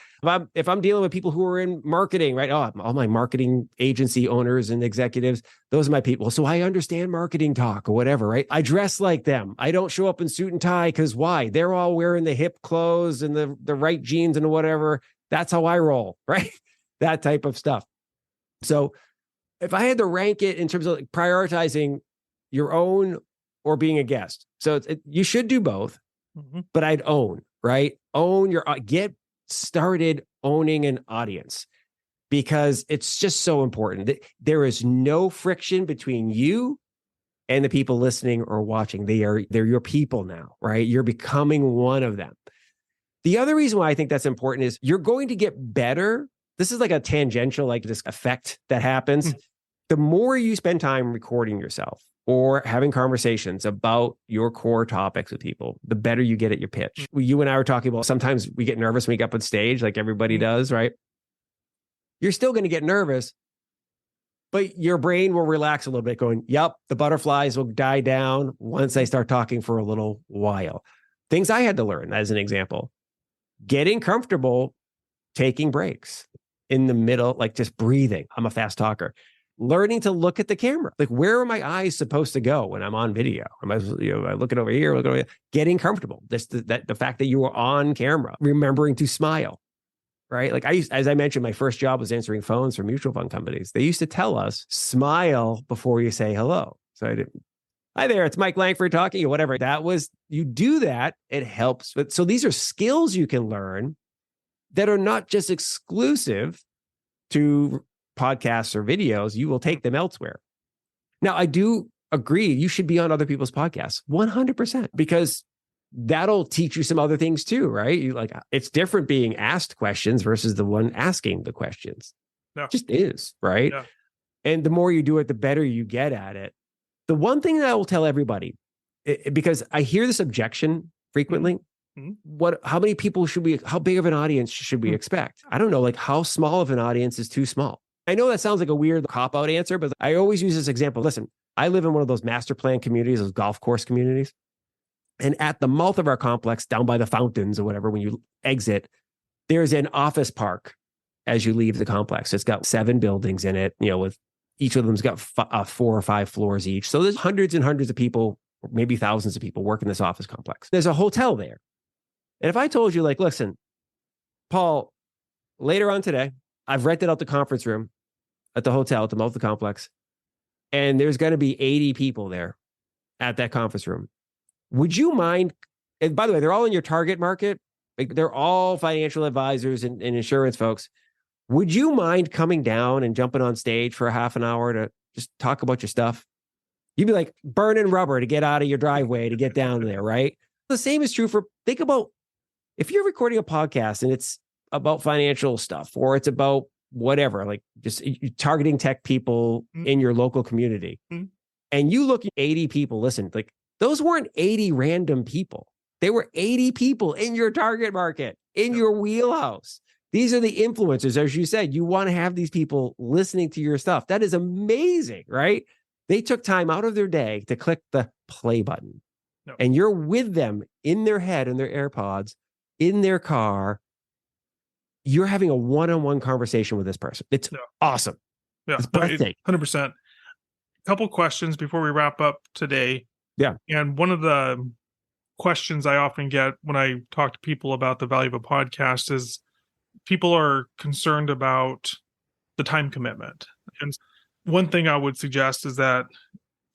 If I'm dealing with people who are in marketing, right? Oh, all my marketing agency owners and executives, those are my people. So I understand marketing talk or whatever, right? I dress like them. I don't show up in suit and tie because why? They're all wearing the hip clothes and the right jeans and whatever. That's how I roll, right? That type of stuff. So if I had to rank it in terms of like prioritizing your own or being a guest. So you should do both, but I'd right? Get started owning an audience because it's just so important. There is no friction between you and the people listening or watching. They're your people now, right? You're becoming one of them. The other reason why I think that's important is you're going to get better. This is like a tangential, like this effect that happens. The more you spend time recording yourself, or having conversations about your core topics with people, the better you get at your pitch. You and I were talking about sometimes we get nervous when we get up on stage, like everybody does, right? You're still going to get nervous, but your brain will relax a little bit going, yep, the butterflies will die down once I start talking for a little while. Things I had to learn, as an example, getting comfortable taking breaks in the middle, like just breathing. I'm a fast talker. Learning to look at the camera. Like, where are my eyes supposed to go when I'm on video? Am I looking over here, looking over here? Getting comfortable. The fact that you are on camera, remembering to smile, right? Like as I mentioned, my first job was answering phones for mutual fund companies. They used to tell us, smile before you say hello. So I didn't. Hi there, it's Mike Langford talking or whatever. You do that, it helps. But so these are skills you can learn that are not just exclusive to podcasts or videos. You will take them elsewhere. Now, I do agree you should be on other people's podcasts 100% because that'll teach you some other things too, right? It's different being asked questions versus the one asking the questions. Yeah. It just is, right? Yeah. And the more you do it, the better you get at it. The one thing that I will tell everybody, because I hear this objection frequently, how many people how big of an audience should we expect? I don't know, like how small of an audience is too small? I know that sounds like a weird cop-out answer, but I always use this example. Listen, I live in one of those master plan communities, those golf course communities. And at the mouth of our complex, down by the fountains or whatever, when you exit, there's an office park as you leave the complex. It's got 7 buildings in it, with each of them's got 4 or 5 floors each. So there's hundreds and hundreds of people, maybe thousands of people work in this office complex. There's a hotel there. And if I told you, like, listen, Paul, later on today, I've rented out the conference room at the hotel at the mouth of the complex, and there's going to be 80 people there at that conference room. Would you mind? And by the way, they're all in your target market. Like, they're all financial advisors and insurance folks. Would you mind coming down and jumping on stage for a half an hour to just talk about your stuff? You'd be like burning rubber to get out of your driveway to get down there, right? The same is true think about if you're recording a podcast and it's about financial stuff or it's about whatever, like just targeting tech people in your local community. And you look at 80 people, listen, like those weren't 80 random people. They were 80 people in your target market, in your wheelhouse. These are the influencers. As you said, you want to have these people listening to your stuff. That is amazing, right? They took time out of their day to click the play button. And you're with them in their head, in their AirPods, in their car, you're having a one-on-one conversation with this person. It's awesome. Yeah, It's breathtaking. 100%. Couple questions before we wrap up today. Yeah. And one of the questions I often get when I talk to people about the value of a podcast is people are concerned about the time commitment. And one thing I would suggest is that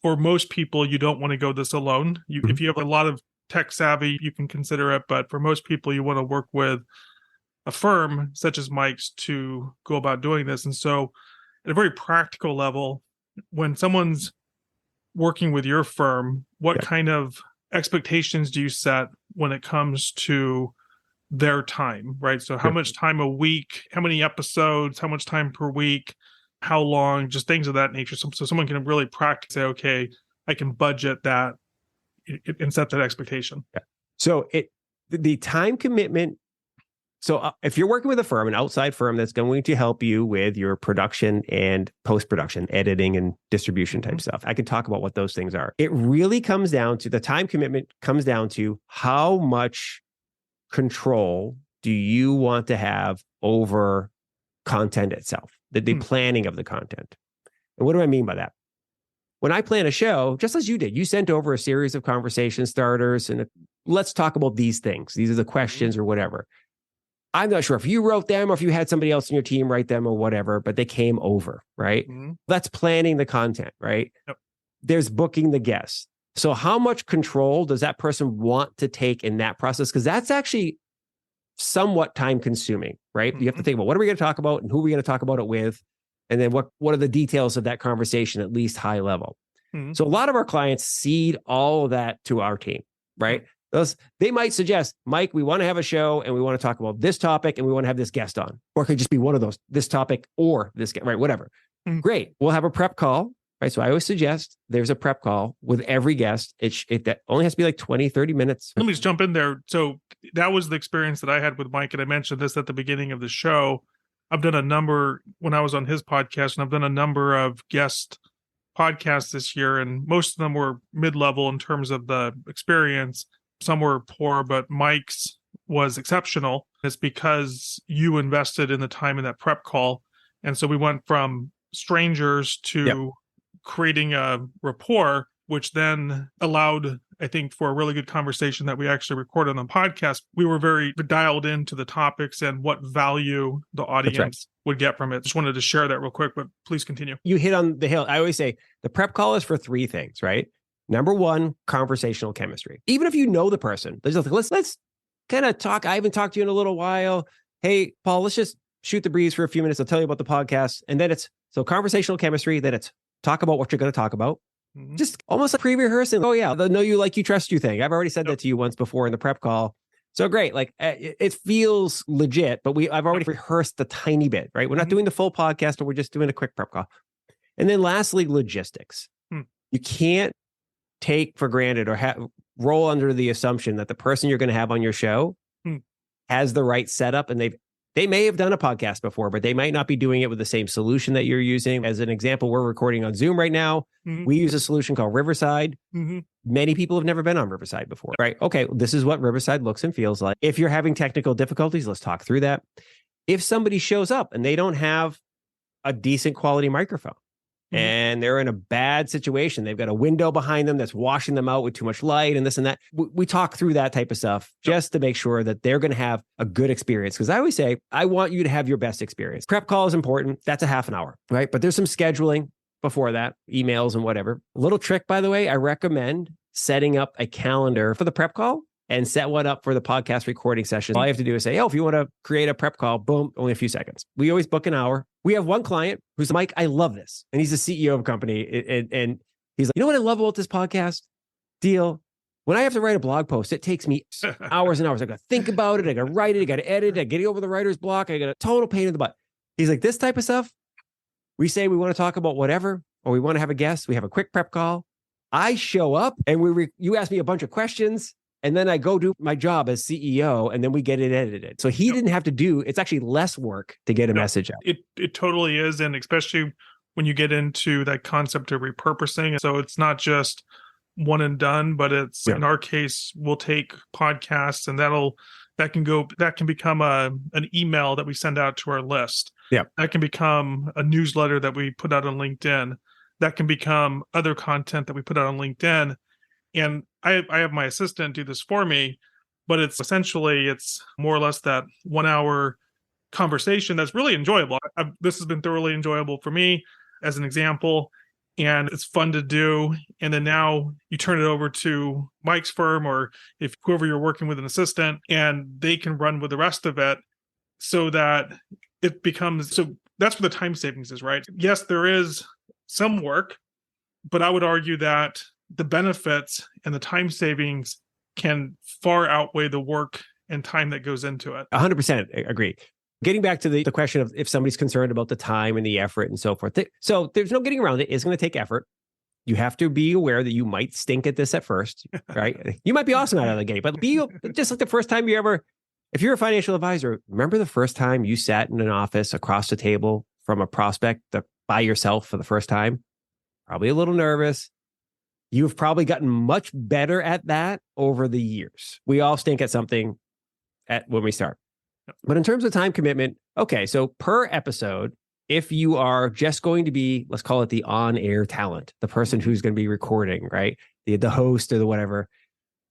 for most people, you don't want to go this alone. If you have a lot of tech savvy, you can consider it. But for most people, you want to work with a firm such as Mike's to go about doing this. And so at a very practical level, when someone's working with your firm, what kind of expectations do you set when it comes to their time, right? So how much time a week, how many episodes, how much time per week, how long, just things of that nature. So someone can really practice, say, okay, I can budget that and set that expectation. Yeah. So the time commitment. So if you're working with a firm, an outside firm that's going to help you with your production and post-production, editing and distribution type stuff, I can talk about what those things are. It really comes down to the time commitment comes down to how much control do you want to have over content itself, the planning of the content. And what do I mean by that? When I plan a show, just as you did, you sent over a series of conversation starters and let's talk about these things. These are the questions or whatever. I'm not sure if you wrote them or if you had somebody else in your team write them or whatever, but they came over, right? That's planning the content, right? Yep. There's booking the guests. So how much control does that person want to take in that process? Because that's actually somewhat time consuming, right? You have to think about what are we going to talk about and who are we going to talk about it with? And then what are the details of that conversation, at least high level? So a lot of our clients cede all of that to our team, right? They might suggest, Mike, we want to have a show and we want to talk about this topic and we want to have this guest on. Or it could just be one of those, this topic or this, right? Whatever. Great. We'll have a prep call, right? So I always suggest there's a prep call with every guest. That only has to be like 20, 30 minutes. Let me just jump in there. So that was the experience that I had with Mike. And I mentioned this at the beginning of the show. I've done a number when I was on his podcast, and I've done a number of guest podcasts this year. And most of them were mid-level in terms of the experience. Some were poor, but Mike's was exceptional. It's because you invested in the time in that prep call. And so we went from strangers to creating a rapport, which then allowed, I think, for a really good conversation that we actually recorded on the podcast. We were very dialed into the topics and what value the audience would get from it. Just wanted to share that real quick, but please continue. You hit on the hill. I always say the prep call is for three things, right? Number one, conversational chemistry. Even if you know the person, let's kind of talk. I haven't talked to you in a little while. Hey, Paul, let's just shoot the breeze for a few minutes. I'll tell you about the podcast. And then so conversational chemistry, then it's talk about what you're going to talk about. Just almost like pre-rehearsing. Oh yeah, the know you, like you, trust you thing. I've already said that to you once before in the prep call. So great. Like it feels legit, but I've already rehearsed a tiny bit, right? We're not doing the full podcast, but we're just doing a quick prep call. And then lastly, logistics. You can't take for granted or roll under the assumption that the person you're going to have on your show has the right setup, and they may have done a podcast before, but they might not be doing it with the same solution that you're using. As an example, we're recording on Zoom right now. We use a solution called Riverside. Many people have never been on Riverside before, right? Okay, this is what Riverside looks and feels like. If you're having technical difficulties, let's talk through that. If somebody shows up and they don't have a decent quality microphone, and they're in a bad situation, they've got a window behind them that's washing them out with too much light and this and that. We talk through that type of stuff just to make sure that they're going to have a good experience. Because I always say, I want you to have your best experience. Prep call is important. That's a half an hour, right? But there's some scheduling before that, emails and whatever. A little trick, by the way, I recommend setting up a calendar for the prep call and set one up for the podcast recording session. All you have to do is say, if you want to create a prep call, boom, only a few seconds. We always book an hour. We have one client who's Mike, I love this. And he's the CEO of a company. And he's like, you know what I love about this podcast deal? When I have to write a blog post, it takes me hours and hours. I got to think about it. I got to write it. I got to edit it. I get over the writer's block. I got a total pain in the butt. He's like, this type of stuff, we say we want to talk about whatever, or we want to have a guest. We have a quick prep call. I show up and you ask me a bunch of questions. And then I go do my job as CEO, and then we get it edited. So he didn't have to do, it's actually less work to get a message out. It totally is. And especially when you get into that concept of repurposing. So it's not just one and done, but it's in our case, we'll take podcasts and that'll That can become an email that we send out to our list. Yeah. That can become a newsletter that we put out on LinkedIn. That can become other content that we put out on LinkedIn. And I have my assistant do this for me, but it's more or less that 1 hour conversation that's really enjoyable. This has been thoroughly enjoyable for me as an example, and it's fun to do. And then now you turn it over to Mike's firm, or if whoever you're working with, an assistant, and they can run with the rest of it, so that it becomes, so that's where the time savings is, right? Yes, there is some work, but I would argue that the benefits and the time savings can far outweigh the work and time that goes into it. 100% agree. Getting back to the question of if somebody's concerned about the time and the effort and so forth. So there's no getting around it. It's going to take effort. You have to be aware that you might stink at this at first, right? You might be awesome out of the gate, but be just like the first time if you're a financial advisor, remember the first time you sat in an office across the table from a prospect by yourself for the first time? Probably a little nervous. You've probably gotten much better at that over the years. We all stink at something when we start. But in terms of time commitment, okay, so per episode, if you are just going to be, let's call it the on-air talent, the person who's going to be recording, right? The host or the whatever,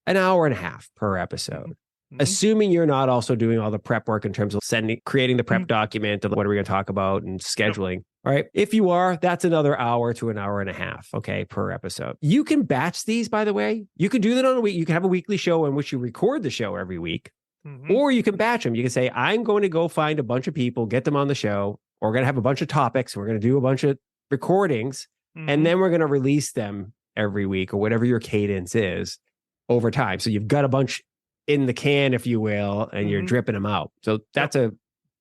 an hour and a half per episode. Mm-hmm. Assuming you're not also doing all the prep work in terms of creating the prep document of what are we going to talk about and scheduling. Yep. All right. If you are, that's another hour to an hour and a half, okay, per episode. You can batch these, by the way. You can do that on a week. You can have a weekly show in which you record the show every week. Mm-hmm. Or you can batch them. You can say, I'm going to go find a bunch of people, get them on the show. Or we're going to have a bunch of topics. We're going to do a bunch of recordings. Mm-hmm. And then we're going to release them every week or whatever your cadence is over time. So you've got a bunch in the can, if you will, and you're dripping them out. So that's a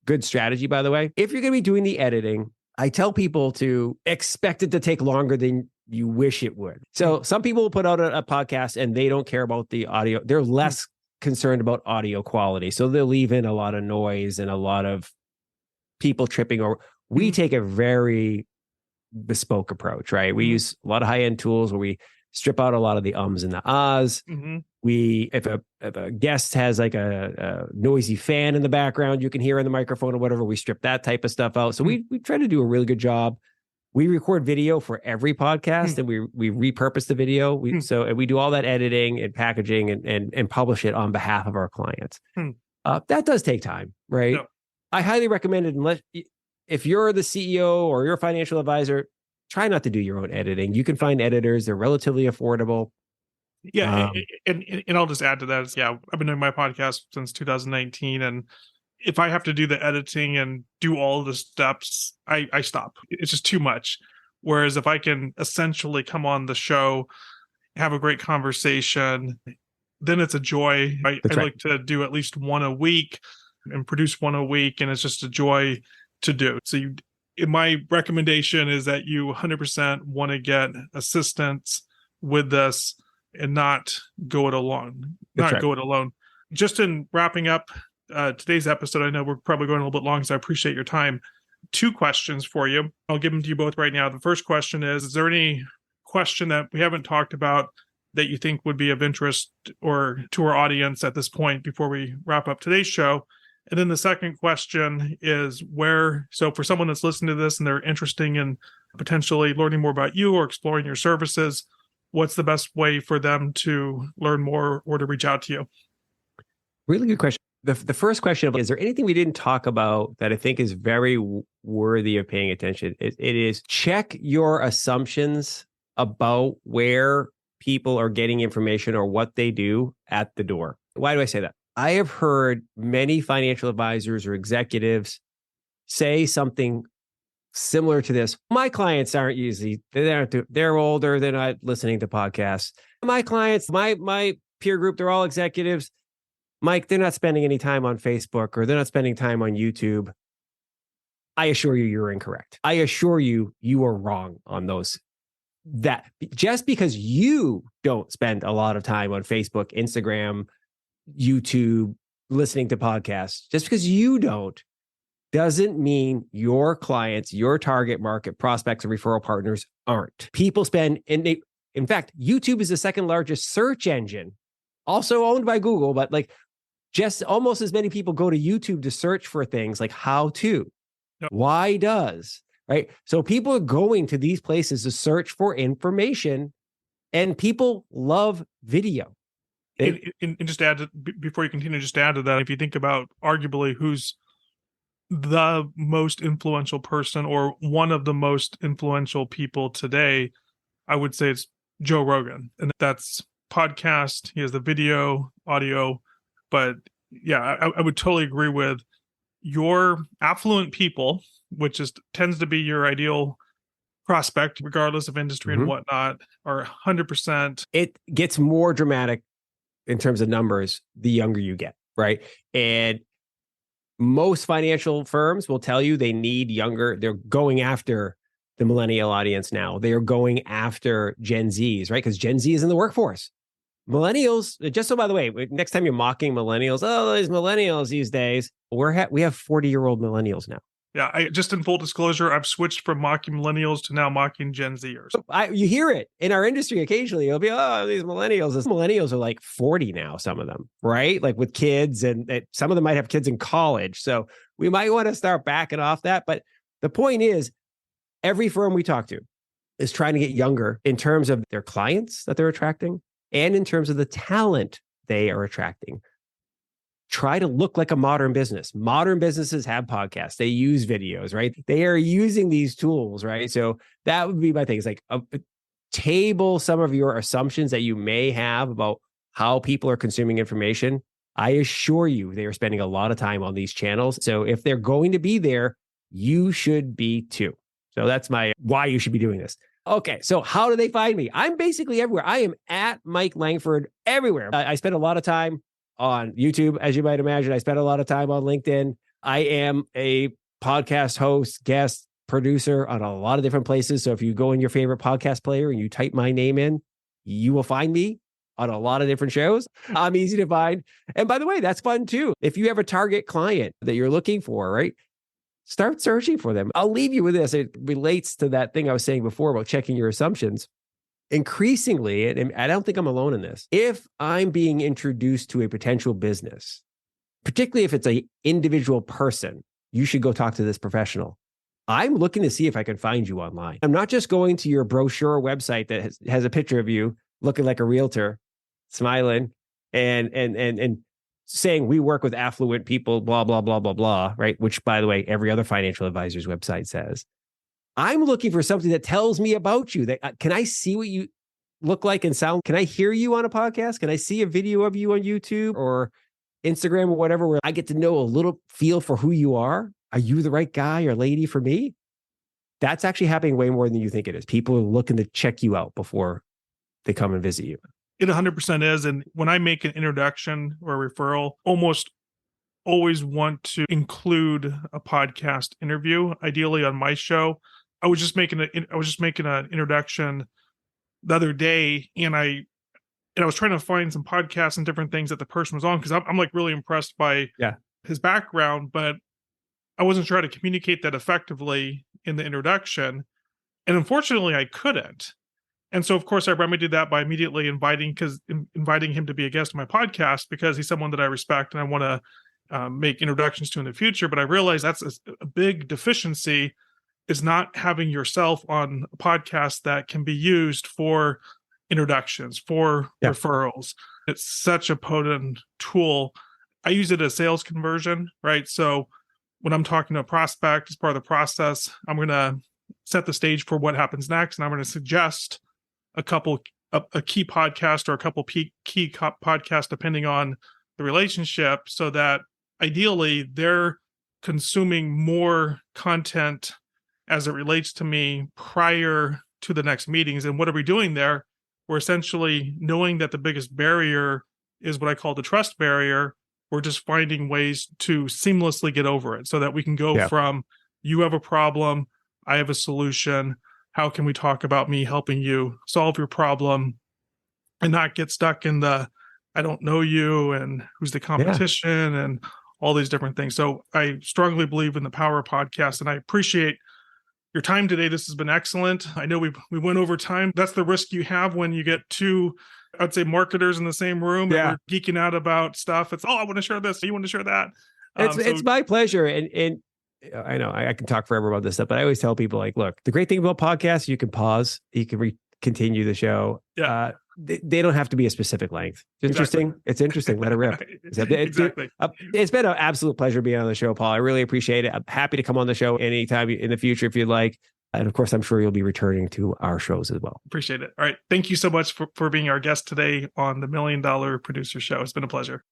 good strategy, by the way. If you're going to be doing the editing, I tell people to expect it to take longer than you wish it would. So some people will put out a podcast and they don't care about the audio. They're less concerned about audio quality. So they'll leave in a lot of noise and a lot of people tripping over. We take a very bespoke approach, right? We use a lot of high-end tools where we strip out a lot of the ums and the ahs. Mm-hmm. If a guest has like a noisy fan in the background, you can hear in the microphone or whatever, we strip that type of stuff out. So we try to do a really good job. We record video for every podcast and we repurpose the video. So we do all that editing and packaging and publish it on behalf of our clients. That does take time, right? No. I highly recommend it if you're the CEO or you're a financial advisor, try not to do your own editing. You can find editors. They're relatively affordable. Yeah. And I'll just add to that. I've been doing my podcast since 2019. And if I have to do the editing and do all the steps, I stop. It's just too much. Whereas if I can essentially come on the show, have a great conversation, then it's a joy. I like to do at least one a week and produce one a week. And it's just a joy to do. So my recommendation is that you 100% want to get assistance with this and not go it alone. Go it alone. Just in wrapping up today's episode, I know we're probably going a little bit long, so I appreciate your time. 2 questions for you. I'll give them to you both right now. The first question is there any question that we haven't talked about that you think would be of interest or to our audience at this point before we wrap up today's show? And then the second question is so for someone that's listening to this and they're interested in potentially learning more about you or exploring your services, what's the best way for them to learn more or to reach out to you? Really good question. The first question is there anything we didn't talk about that I think is very worthy of paying attention? It is check your assumptions about where people are getting information or what they do at the door. Why do I say that? I have heard many financial advisors or executives say something similar to this. My clients aren't usually, they're older, they're not listening to podcasts. My clients, my peer group, they're all executives. Mike, they're not spending any time on Facebook or they're not spending time on YouTube. I assure you, you're incorrect. I assure you, you are wrong on those. That just because you don't spend a lot of time on Facebook, Instagram, YouTube, listening to podcasts, just because you don't, doesn't mean your clients, your target market, prospects, and referral partners aren't. People spend, in fact, YouTube is the second largest search engine, also owned by Google, but like Just almost as many people go to YouTube to search for things like how to, Yep. why does, right? So people are going to these places to search for information, and people love video. And just add to, before you continue, just add to that, if you think about arguably who's the most influential person or one of the most influential people today, I would say it's Joe Rogan. And that's podcast. He has the video, audio. But yeah, I would totally agree with your affluent people, which tends to be your ideal prospect, regardless of industry and whatnot, are 100%. It gets more dramatic in terms of numbers the younger you get, right? And most financial firms will tell you they need younger. They're going after the millennial audience now. They are going after Gen Zs, right? Because Gen Z is in the workforce. Millennials, just so by the way, next time you're mocking millennials, oh, these millennials these days, we have 40-year-old millennials now. Yeah, I just in full disclosure, I've switched from mocking millennials to now mocking Gen Zers. You hear it in our industry occasionally. It'll be, oh, these millennials. Millennials are like 40 now, some of them, right? Like with kids, and some of them might have kids in college. So we might want to start backing off that. But the point is, every firm we talk to is trying to get younger in terms of their clients that they're attracting and in terms of the talent they are attracting. Try to look like a modern business. Modern businesses have podcasts. They use videos, right? They are using these tools, right? So that would be my thing. It's like table some of your assumptions that you may have about how people are consuming information. I assure you, they are spending a lot of time on these channels. So if they're going to be there, you should be too. So that's my why you should be doing this. Okay, so how do they find me? I'm basically everywhere. I am at Mike Langford everywhere. I spend a lot of time on YouTube, as you might imagine. I spend a lot of time on LinkedIn. I am a podcast host, guest, producer on a lot of different places. So if you go in your favorite podcast player and you type my name in, you will find me on a lot of different shows. I'm easy to find. And by the way, that's fun too. If you have a target client that you're looking for, right? Start searching for them. I'll leave you with this. It relates to that thing I was saying before about checking your assumptions. Increasingly, and I don't think I'm alone in this, if I'm being introduced to a potential business, particularly if it's an individual person, you should go talk to this professional. I'm looking to see if I can find you online. I'm not just going to your brochure website that has a picture of you looking like a realtor, smiling, and saying we work with affluent people, blah, blah, blah, blah, blah, right? Which, by the way, every other financial advisor's website says. I'm looking for something that tells me about you. That can I see what you look like and sound? Can I hear you on a podcast? Can I see a video of you on YouTube or Instagram or whatever, where I get to know a little feel for who you are? Are you the right guy or lady for me? That's actually happening way more than you think it is. People are looking to check you out before they come and visit you. It 100% is. And when I make an introduction or a referral, almost always want to include a podcast interview, ideally on my show. I was just making an introduction the other day, and I was trying to find some podcasts and different things that the person was on, because I'm like really impressed by his background, but I wasn't sure how to communicate that effectively in the introduction. And unfortunately, I couldn't. And so, of course, I remedied that by immediately inviting him to be a guest on my podcast, because he's someone that I respect and I want to make introductions to in the future. But I realized that's a big deficiency, is not having yourself on a podcast that can be used for introductions, for referrals. It's such a potent tool. I use it as sales conversion, right? So when I'm talking to a prospect as part of the process, I'm going to set the stage for what happens next. And I'm going to suggest a key podcast or a couple key podcasts, depending on the relationship, so that ideally they're consuming more content as it relates to me prior to the next meetings. And what are we doing there? We're essentially knowing that the biggest barrier is what I call the trust barrier. We're just finding ways to seamlessly get over it, so that we can go from you have a problem, I have a solution. How can we talk about me helping you solve your problem, and not get stuck in the I don't know you and who's the competition and all these different things. So I strongly believe in the power of podcasts, and I appreciate your time today. This has been excellent. I know we went over time. That's the risk you have when you get too I'd say marketers in the same room that Yeah. were geeking out about stuff. It's, oh, I want to share this. You want to share that. It's my pleasure. And I know I can talk forever about this stuff, but I always tell people like, look, the great thing about podcasts, you can pause, you can continue the show. Yeah. They don't have to be a specific length. It's interesting. It's interesting. Let it rip. Exactly. It's been an absolute pleasure being on the show, Paul. I really appreciate it. I'm happy to come on the show anytime in the future if you'd like. And of course, I'm sure you'll be returning to our shows as well. Appreciate it. All right. Thank you so much for being our guest today on the $1 Million Producer Show. It's been a pleasure.